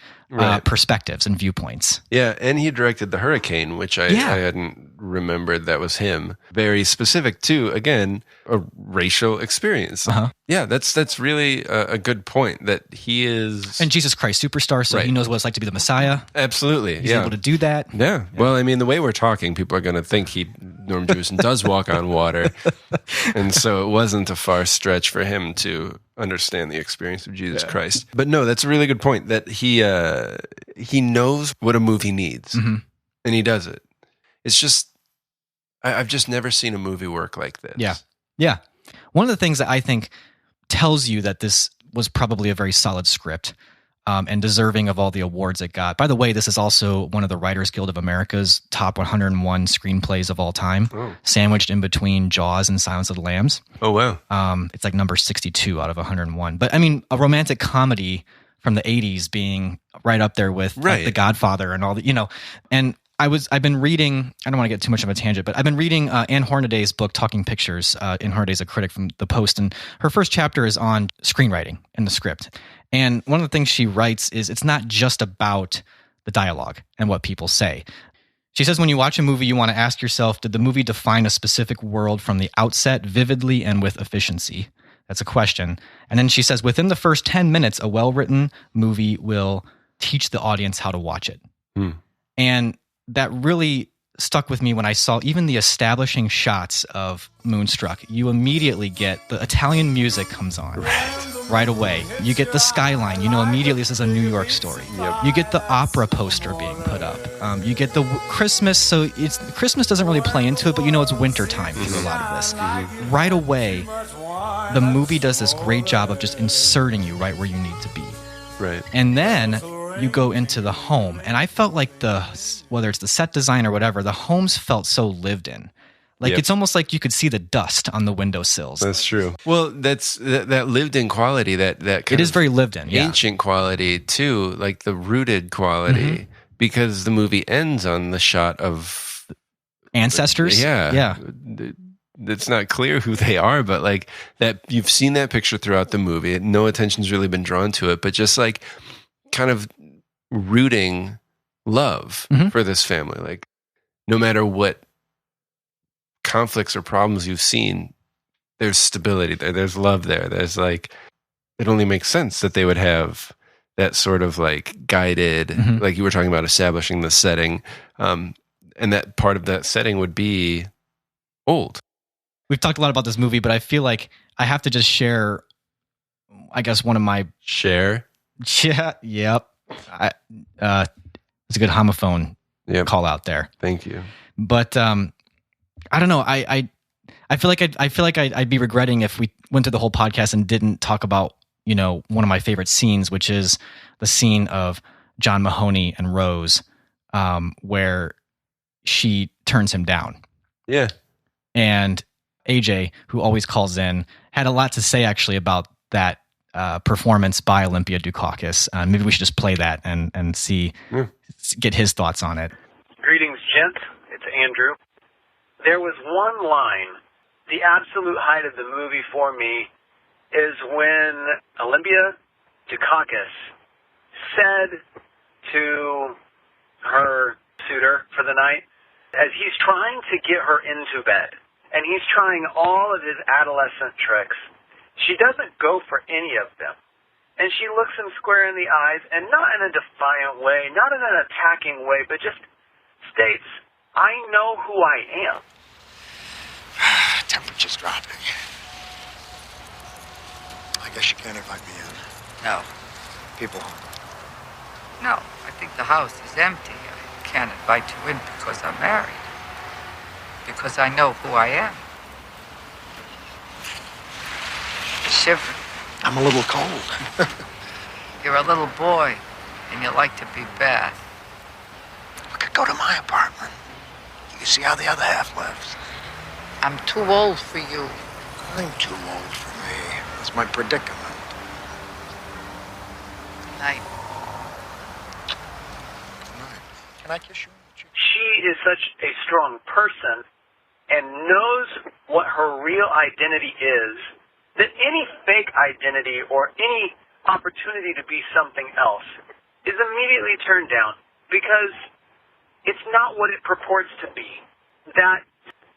perspectives and viewpoints. Yeah, and he directed The Hurricane, which I hadn't remembered that was him. Very specific to, again, a racial experience. Yeah, that's really a good point, that he is... And Jesus Christ Superstar, so he knows what it's like to be the Messiah. Absolutely, He's able to do that. Yeah, well, I mean, the way we're talking, people are going to think Norman Jewison does walk on water, and so it wasn't a far stretch for him to understand the experience of Jesus Christ. But no, that's a really good point, that he knows what a movie needs, and he does it. It's just, I've just never seen a movie work like this. Yeah. One of the things that I think tells you that this was probably a very solid script and deserving of all the awards it got. By the way, this is also one of the Writers Guild of America's top 101 screenplays of all time, sandwiched in between Jaws and Silence of the Lambs. Oh, wow. It's like number 62 out of 101. But I mean, a romantic comedy from the 80s being right up there with like, The Godfather and all the, you know, and I've been reading, I don't want to get too much of a tangent, but I've been reading Anne Hornaday's book, Talking Pictures. Anne Hornaday's a critic from The Post, and her first chapter is on screenwriting and the script. And one of the things she writes is it's not just about the dialogue and what people say. She says, when you watch a movie, you want to ask yourself, did the movie define a specific world from the outset vividly and with efficiency? That's a question. And then she says, within the first 10 minutes, a well-written movie will teach the audience how to watch it. And that really stuck with me when I saw even the establishing shots of Moonstruck. You immediately get the Italian music comes on right away. You get the skyline. You know immediately this is a New York story. You get the opera poster being put up. You get the Christmas. So Christmas doesn't really play into it, but you know it's wintertime through a lot of this. Right away, the movie does this great job of just inserting you right where you need to be. And then you go into the home, and I felt like whether it's the set design or whatever, the homes felt so lived in. Like Yep. it's almost like you could see the dust on the windowsills. That's true. Well, that lived-in quality, that kind It is of very lived in, yeah. ancient quality too, like the rooted quality, because the movie ends on the shot of Ancestors. Yeah. It's not clear who they are, but like that, you've seen that picture throughout the movie. No attention's really been drawn to it, but just like kind of rooting love for this family. Like no matter what conflicts or problems you've seen, there's stability there. There's love there. There's like, it only makes sense that they would have that sort of like guided, like you were talking about establishing the setting. And that part of that setting would be old. We've talked a lot about this movie, but I feel like I have to just share, I guess, one of my... Cher? Yeah, yep. It's a good homophone call out there. Thank you. But I don't know. I feel like I'd be regretting if we went through the whole podcast and didn't talk about, you know, one of my favorite scenes, which is the scene of John Mahoney and Rose, where she turns him down. Yeah. And AJ, who always calls in, had a lot to say actually about that performance by Olympia Dukakis. Maybe we should just play that and get his thoughts on it. Greetings, gents. It's Andrew. There was one line, the absolute height of the movie for me, is when Olympia Dukakis said to her suitor for the night, as he's trying to get her into bed, and he's trying all of his adolescent tricks, she doesn't go for any of them. And she looks him square in the eyes, and not in a defiant way, not in an attacking way, but just states, I know who I am. Temperature's dropping. I guess you can't invite me in. No. People. No, I think the house is empty. I can't invite you in because I'm married. Because I know who I am. Shivering. I'm a little cold. You're a little boy, and you like to be bad. We could go to my apartment. You can see how the other half lives. I'm too old for you. I'm too old for me. That's my predicament. Good night. Good night. Can I kiss you? She is such a strong person and knows what her real identity is, that any fake identity or any opportunity to be something else is immediately turned down because it's not what it purports to be. That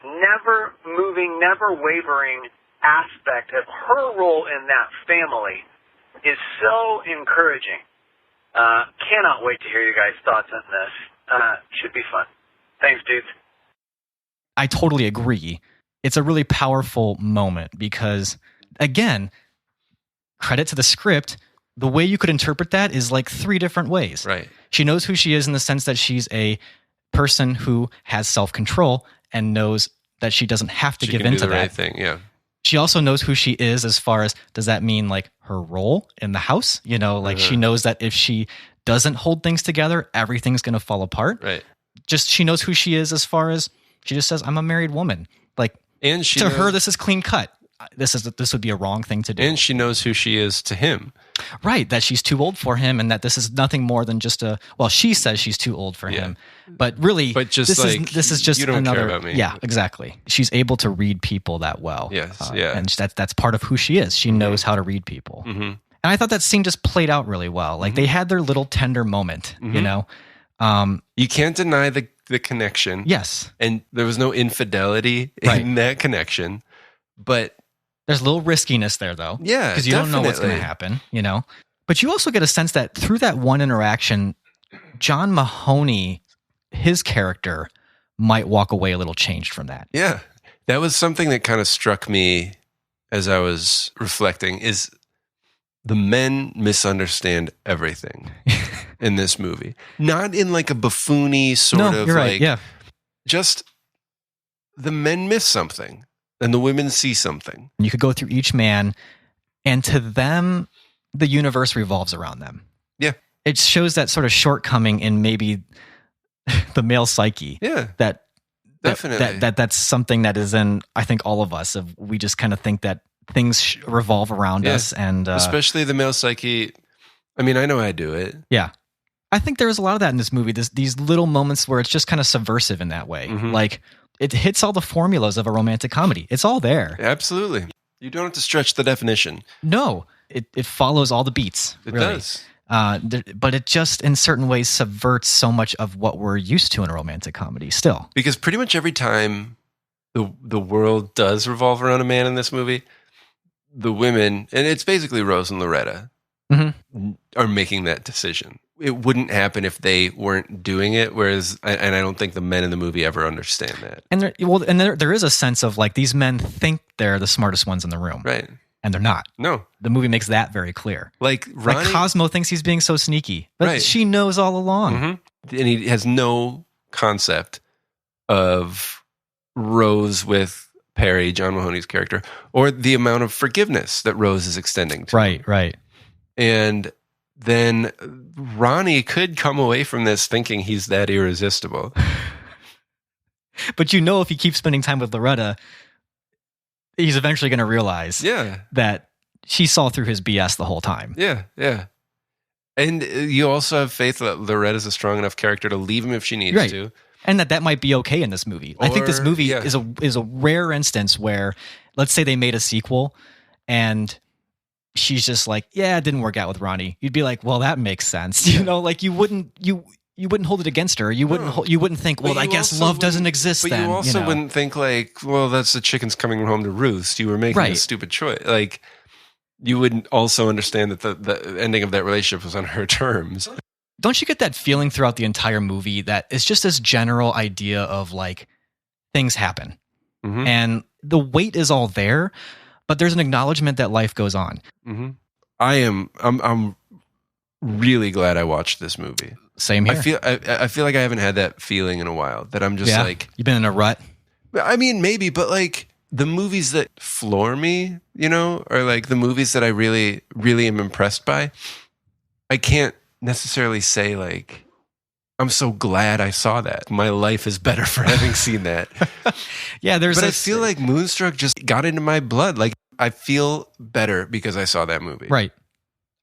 never moving, never wavering aspect of her role in that family is so encouraging. Cannot wait to hear you guys' thoughts on this. Should be fun. Thanks, dudes. I totally agree. It's a really powerful moment because, again, credit to the script, the way you could interpret that is like 3 different ways. Right. She knows who she is in the sense that she's a person who has self-control and knows that she doesn't have to give can into do the that. right thing, yeah. She also knows who she is as far as, does that mean like her role in the house? You know, like she knows that if she doesn't hold things together, everything's going to fall apart. Right. Just she knows who she is as far as she just says, I'm a married woman. Like, and she to knows, her, this is clean cut. This would be a wrong thing to do. And she knows who she is to him. Right, that she's too old for him and that this is nothing more than just she says she's too old for him. But really, but just this is just you don't another, care about me. Yeah, exactly. She's able to read people that well. Yes, And that's part of who she is. She knows how to read people. Mm-hmm. And I thought that scene just played out really well. Like they had their little tender moment, you know? You can't deny the connection. Yes. And there was no infidelity in that connection. But there's a little riskiness there, though. Yeah, because you don't know what's going to happen, you know? But you also get a sense that through that one interaction, John Mahoney, his character, might walk away a little changed from that. Yeah. That was something that kind of struck me as I was reflecting, is the men misunderstand everything in this movie. Not in like a buffoony sort of you're like, right. Yeah. Just the men miss something and the women see something. You could go through each man, and to them, the universe revolves around them. Yeah. It shows that sort of shortcoming in maybe the male psyche. Yeah. That Definitely. That's something that is in, I think, all of us. We just kind of think that things revolve around us, and especially the male psyche. I mean, I know I do it. Yeah. I think there's a lot of that in this movie. These little moments where it's just kind of subversive in that way. Mm-hmm. Like, it hits all the formulas of a romantic comedy. It's all there. Absolutely. You don't have to stretch the definition. No, it follows all the beats. It really does. But it just, in certain ways, subverts so much of what we're used to in a romantic comedy still. Because pretty much every time the world does revolve around a man in this movie, the women, and it's basically Rose and Loretta, are making that decision. It wouldn't happen if they weren't doing it. Whereas, and I don't think the men in the movie ever understand that. And there is a sense of like, these men think they're the smartest ones in the room, right? And they're not. No, the movie makes that very clear. Like Ronnie, like Cosmo thinks he's being so sneaky, but she knows all along, and he has no concept of Rose with Perry, John Mahoney's character, or the amount of forgiveness that Rose is extending to him. Right. And then Ronnie could come away from this thinking he's that irresistible. But if he keeps spending time with Loretta, he's eventually going to realize that she saw through his BS the whole time. Yeah. And you also have faith that Loretta's a strong enough character to leave him if she needs to. And that might be okay in this movie. I think this movie is a rare instance where, let's say they made a sequel and she's just like, yeah, it didn't work out with Ronnie. You'd be like, well, that makes sense. Like you wouldn't hold it against her. You wouldn't think, well, I guess love doesn't exist then. But you also wouldn't think like, well, that's the chickens coming home to roost. You were making a stupid choice. Like, you wouldn't also understand that the ending of that relationship was on her terms. Don't you get that feeling throughout the entire movie that it's just this general idea of like, things happen and the weight is all there, but there's an acknowledgement that life goes on. I'm really glad I watched this movie. Same here. I feel like I haven't had that feeling in a while, that I'm just like, you've been in a rut. I mean, maybe, but like the movies that floor me, are like the movies that I really, really am impressed by. I can't necessarily say like, I'm so glad I saw that. My life is better for having seen that. But I feel like Moonstruck just got into my blood. Like, I feel better because I saw that movie. Right.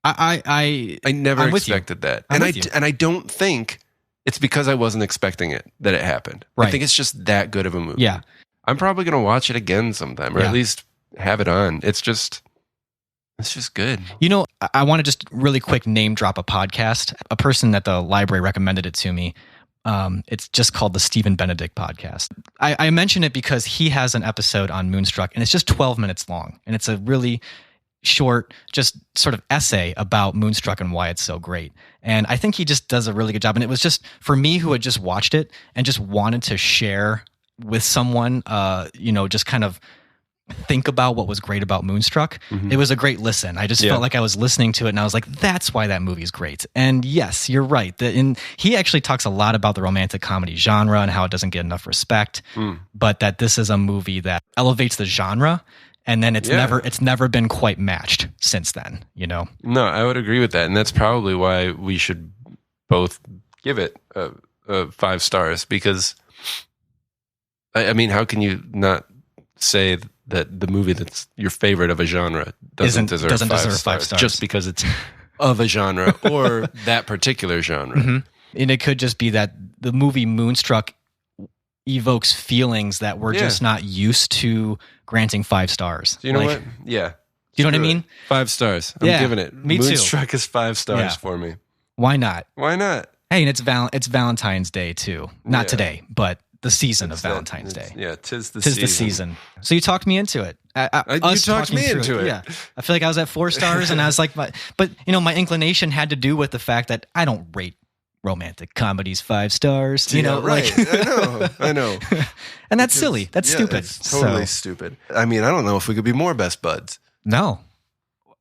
I never expected that. And I don't think it's because I wasn't expecting it that it happened. Right. I think it's just that good of a movie. Yeah. I'm probably going to watch it again sometime, or at least have it on. It's just good. I want to just really quick name drop a podcast. A person at the library recommended it to me. It's just called the Stephen Benedict Podcast. I mention it because he has an episode on Moonstruck, and it's just 12 minutes long. And it's a really short, just sort of essay about Moonstruck and why it's so great. And I think he just does a really good job. And it was just, for me who had just watched it and just wanted to share with someone, just kind of think about what was great about Moonstruck. It was a great listen. I just felt like I was listening to it and I was like, that's why that movie is great. And yes, you're right. He actually talks a lot about the romantic comedy genre and how it doesn't get enough respect, but that this is a movie that elevates the genre, and then it's never been quite matched since then, No, I would agree with that. And that's probably why we should both give it 5 stars, because I mean, how can you not say that the movie that's your favorite of a genre doesn't deserve 5 stars just because it's of a genre or that particular genre? And it could just be that the movie Moonstruck evokes feelings that we're just not used to granting 5 stars. Do you know what? Yeah. Do you know what I mean? 5 stars. I'm giving it. Me too. Moonstruck is 5 stars for me. Why not? Why not? Hey, and it's Valentine's Day too. Not today, but the season of Valentine's Day. Yeah, tis the season. So you talked me into it. You talked me into it. Yeah, I feel like I was at 4 stars, and I was like, but my inclination had to do with the fact that I don't rate romantic comedies 5 stars. Right? I know. And that's silly. That's stupid. It's totally stupid. I mean, I don't know if we could be more best buds. No,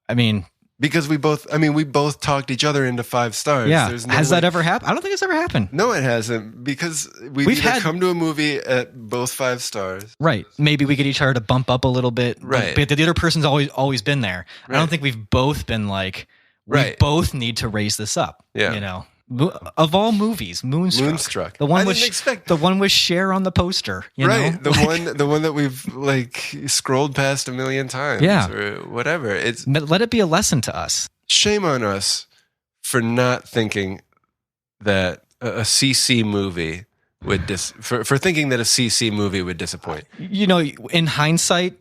I mean. Because we both talked each other into 5 stars. Yeah. Has that ever happened? I don't think it's ever happened. No, it hasn't. Because we've come to a movie at both 5 stars. Right. Maybe we get each other to bump up a little bit. Right. But the other person's always been there. Right. I don't think we've both been like, we both need to raise this up. Yeah. Of all movies, Moonstruck. The one the one with Cher on the poster, right? know? The one that we've like scrolled past a million times, or whatever. Let it be a lesson to us. Shame on us for not thinking that a CC movie would for thinking that a CC movie would disappoint. In hindsight,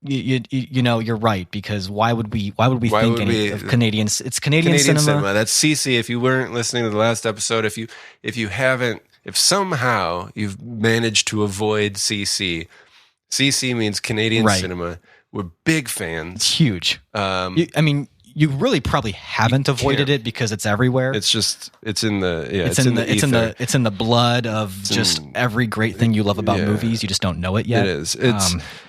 you're right, because why would we think any of Canadian? It's Canadian cinema. That's CC. If you weren't listening to the last episode, if somehow you've managed to avoid CC means Canadian cinema. We're big fans. It's huge. You really probably haven't avoided it because it's everywhere. It's in the blood of every great thing you love about movies. You just don't know it yet. It is.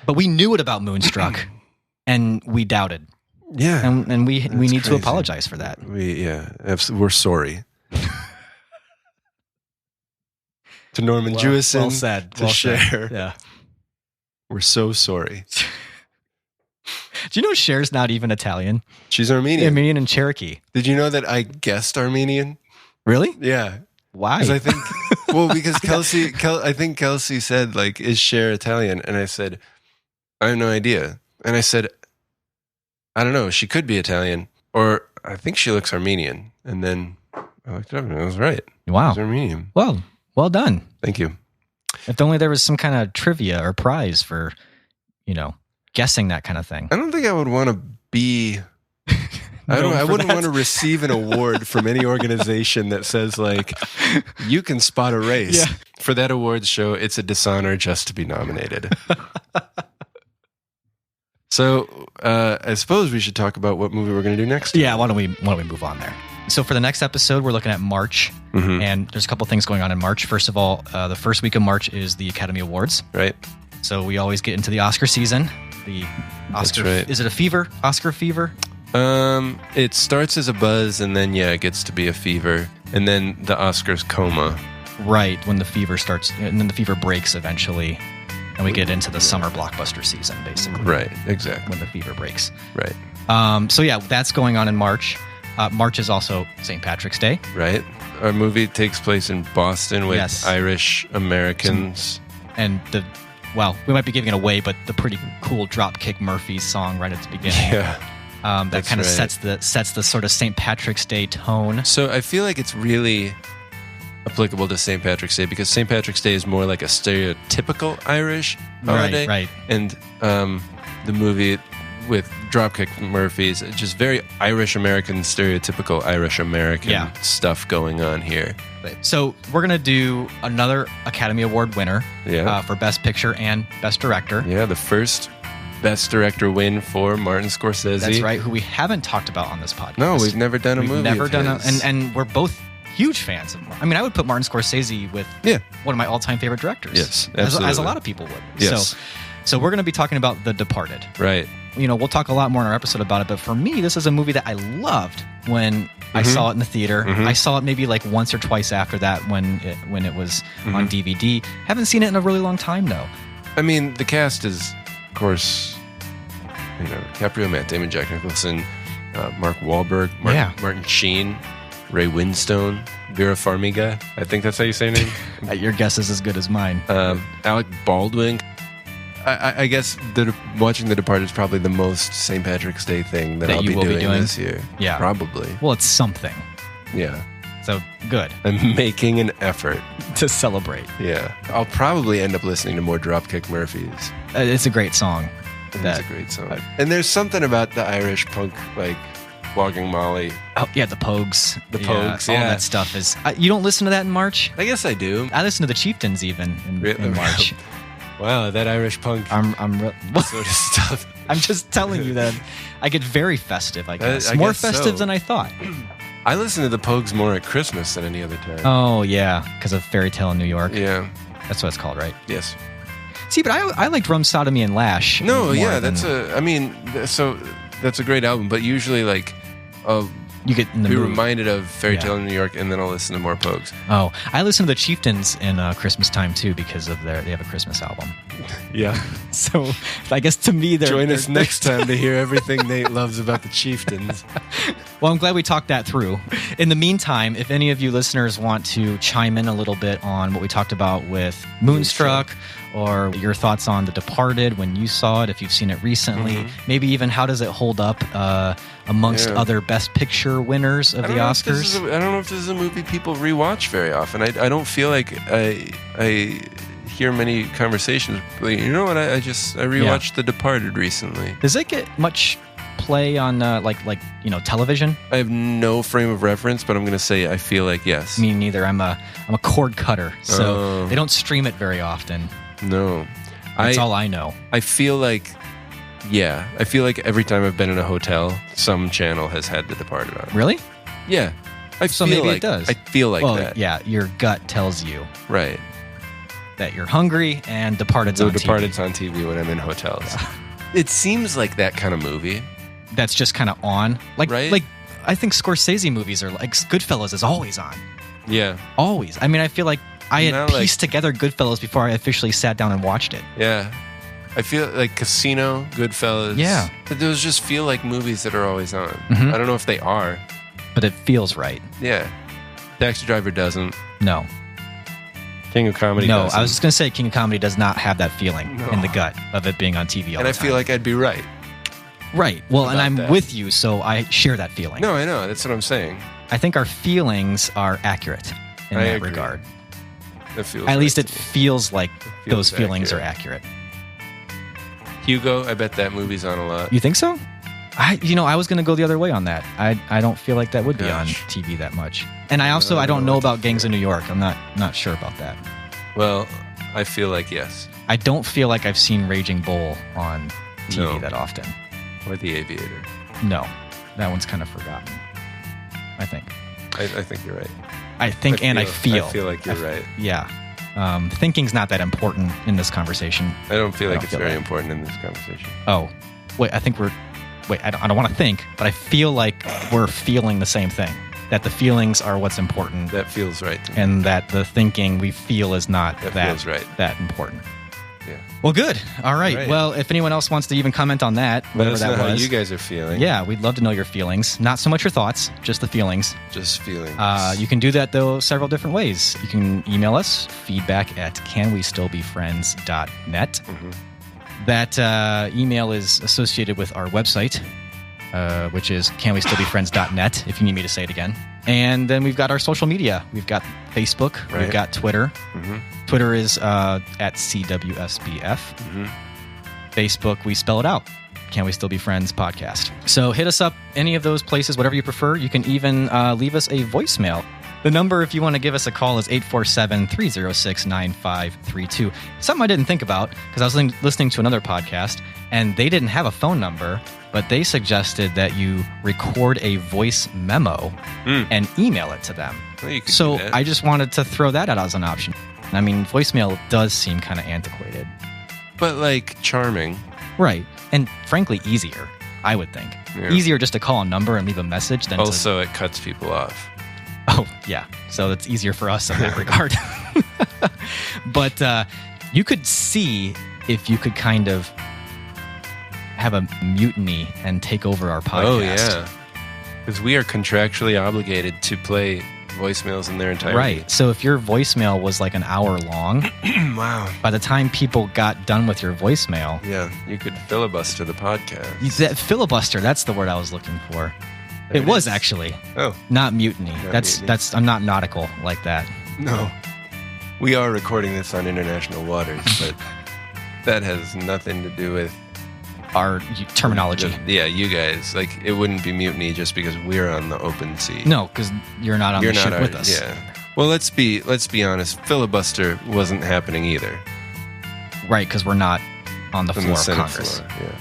But we knew it about Moonstruck, and we doubted. Yeah, and we need to apologize for that. We're sorry. To Norman Jewison, well said. To Cher. Yeah, we're so sorry. Do you know Cher's not even Italian? She's Armenian. Armenian and Cherokee. Did you know that I guessed Armenian? Really? Yeah. Why? Because Kelsey said, like, is Cher Italian? And I said, I have no idea. And I said, I don't know. She could be Italian, or I think she looks Armenian. And then I looked it up and I was right. Wow. She's Armenian. Well done. Thank you. If only there was some kind of trivia or prize for, guessing that kind of thing. I don't think I would want to be... I wouldn't want to receive an award from any organization that says, like, you can spot a race. Yeah. For that awards show, it's a dishonor just to be nominated. So I suppose we should talk about what movie we're going to do next. Yeah, why don't we move on there? So for the next episode, we're looking at March, and there's a couple things going on in March. First of all, the first week of March is the Academy Awards. Right. So we always get into the Oscar season. The Oscar, is it a fever? Oscar fever? It starts as a buzz, and then it gets to be a fever, and then the Oscars coma. Right, when the fever starts, and then the fever breaks eventually, and we get into the summer blockbuster season, basically. Right, exactly. When the fever breaks. Right. So that's going on in March. March is also St. Patrick's Day. Right. Our movie takes place in Boston with Irish Americans. And we might be giving it away, but the pretty cool Dropkick Murphys song right at the beginning. Yeah. That kind of sets the sort of St. Patrick's Day tone. So I feel like it's really applicable to St. Patrick's Day because St. Patrick's Day is more like a stereotypical Irish holiday. Right. And the movie with Dropkick Murphys, just very Irish American, stereotypical Irish American stuff going on here. So we're going to do another Academy Award winner for Best Picture and Best Director. Yeah, the first Best Director win for Martin Scorsese. That's right, who we haven't talked about on this podcast. No, we've never done a movie. And we're both huge fans of Martin. I mean, I would put Martin Scorsese with one of my all-time favorite directors. Yes, absolutely. As a lot of people would. Yes. So we're going to be talking about The Departed. Right. We'll talk a lot more in our episode about it, but for me, this is a movie that I loved when I saw it in the theater. I saw it maybe like once or twice after that when it was on DVD. Haven't seen it in a really long time, though. I mean, the cast is, of course, DiCaprio, Matt Damon, Jack Nicholson, Mark Wahlberg, Martin Sheen, Ray Winstone, Vera Farmiga. I think that's how you say her name. Your guess is as good as mine. Alec Baldwin. I guess watching The Departed is probably the most St. Patrick's Day thing that I'll be doing this year. Yeah. Probably. Well, it's something. Yeah. So, good. I'm making an effort. To celebrate. Yeah. I'll probably end up listening to more Dropkick Murphys. It's a great song. It's a great song. And there's something about the Irish punk, like Flogging Molly. Oh, yeah, the Pogues. The Pogues, All that stuff is... you don't listen to that in March? I guess I do. I listen to the Chieftains even in March. Wow, that Irish punk sort of stuff. I'm just telling you that I get very festive, I guess. More festive than I thought. I listen to the Pogues more at Christmas than any other time. Oh, yeah, because of Fairy Tale in New York. Yeah. That's what it's called, right? Yes. See, but I liked Rum Sodomy and Lash. No, yeah, that's a great album, but usually like You get in the be mood. reminded of Fairy Tale in New York, and then I'll listen to more Pogues. Oh, I listen to the Chieftains in Christmas time too because of they have a Christmas album. Yeah. So I guess to me, join us next time to hear everything Nate loves about the Chieftains. Well, I'm glad we talked that through. In the meantime, if any of you listeners want to chime in a little bit on what we talked about with Moonstruck, or your thoughts on The Departed when you saw it, if you've seen it recently, maybe even how does it hold up amongst other Best Picture winners of the Oscars? I don't know if this is a movie people rewatch very often. I don't feel like I hear many conversations. But you know what? I rewatched The Departed recently. Does it get much play on television? I have no frame of reference, but I'm going to say I feel like yes. Me neither. I'm a cord cutter, so they don't stream it very often. No. That's all I know. I feel like every time I've been in a hotel, some channel has had The Departed on. Really? Yeah. So maybe it does. I feel like that. Yeah, your gut tells you. Right. That you're hungry and Departed's on TV. Departed's on TV when I'm in hotels. It seems like that kind of movie. That's just kind of on. Right? Like, I think Scorsese movies are like Goodfellas is always on. Yeah. Always. I mean, I feel like I had pieced together Goodfellas before I officially sat down and watched it. Yeah. I feel like Casino, Goodfellas. Yeah. Those just feel like movies that are always on. Mm-hmm. I don't know if they are. But it feels right. Yeah. Taxi Driver doesn't. No. King of Comedy doesn't. I was just going to say King of Comedy does not have that feeling in the gut of it being on TV all the time. And I feel like I'd be right. Right. Well, and I'm with you, so I share that feeling. No, I know. That's what I'm saying. I think our feelings are accurate in that regard. At least it feels like those feelings are accurate. Hugo, I bet that movie's on a lot. You think so? I was going to go the other way on that. I don't feel like that would be on TV that much. And I don't know about Gangs of New York. I'm not sure about that. Well, I feel like yes. I don't feel like I've seen Raging Bull on TV that often. Or The Aviator. No, that one's kind of forgotten, I think. I think you're right. I feel. I feel like you're right. Yeah. Thinking's not that important in this conversation. I don't feel like it's very important in this conversation. Oh, wait, I don't want to think, but I feel like we're feeling the same thing. That the feelings are what's important. That feels right to me. And that the thinking we feel is not feels right. that important. Yeah. Well, good. All right. Well, if anyone else wants to even comment on that, whatever that was. How you guys are feeling. Yeah, we'd love to know your feelings. Not so much your thoughts, just the feelings. Just feelings. You can do that, though, several different ways. You can email us, feedback@canwestillbefriends.net. Mm-hmm. That email is associated with our website, which is canwestillbefriends.net, if you need me to say it again. And then we've got our social media. We've got Facebook. Right. We've got Twitter. Mm-hmm. Twitter is at CWSBF. Mm-hmm. Facebook, we spell it out. Can We Still Be Friends podcast. So hit us up any of those places, whatever you prefer. You can even leave us a voicemail. The number, if you want to give us a call, is 847-306-9532. Something I didn't think about, because I was listening to another podcast, and they didn't have a phone number, but they suggested that you record a voice memo and email it to them. Well, you could so do that. I just wanted to throw that out as an option. I mean, voicemail does seem kind of antiquated. But, charming. Right. And frankly, easier, I would think. Yeah. Easier just to call a number and leave a message than Also, it cuts people off. Oh, yeah. So it's easier for us in that regard. But you could see if you could kind of have a mutiny and take over our podcast. Oh, yeah. Because we are contractually obligated to play voicemails in their entirety. Right. So if your voicemail was like an hour long, wow. By the time people got done with your voicemail... Yeah, you could filibuster the podcast. That filibuster, that's the word I was looking for. It was actually. Oh. Not mutiny. Not mutiny. I'm not nautical like that. No. We are recording this on international waters, but that has nothing to do with our terminology. Yeah, you guys. It wouldn't be mutiny just because we're on the open sea. No, because you're not on the ship with us. Yeah. Well, let's be honest. Filibuster wasn't happening either. Right, because we're not on the floor of Congress. Floor, yeah.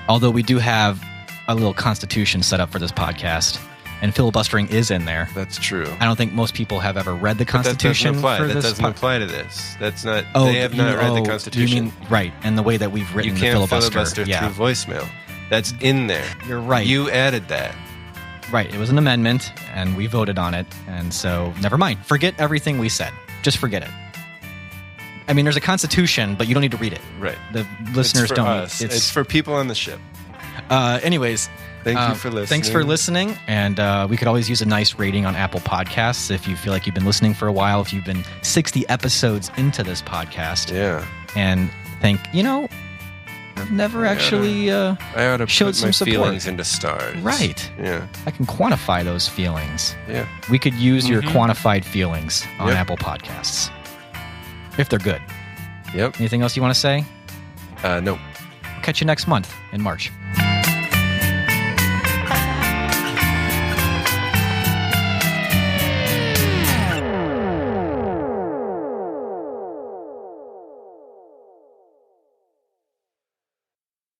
Although we do have a little constitution set up for this podcast, and filibustering is in there. That's true. I don't think most people have ever read the Constitution. That doesn't apply to this. That's not. They have not read the Constitution. You mean, right? And the way that we've written the filibuster. Through voicemail. That's in there. You're right. You added that. Right. It was an amendment, and we voted on it. And so, never mind. Forget everything we said. Just forget it. I mean, there's a constitution, but you don't need to read it. Right. The listeners don't. Us. It's for people on the ship. Anyways. Thank you for listening. Thanks for listening. And we could always use a nice rating on Apple Podcasts if you feel like you've been listening for a while, if you've been 60 episodes into this podcast. Yeah. And I've never actually I ought to showed put some my support. feelings into stars. Right. Yeah. I can quantify those feelings. Yeah. We could use your quantified feelings on Yep. Apple Podcasts. If they're good. Yep. Anything else you want to say? No. Catch you next month in March.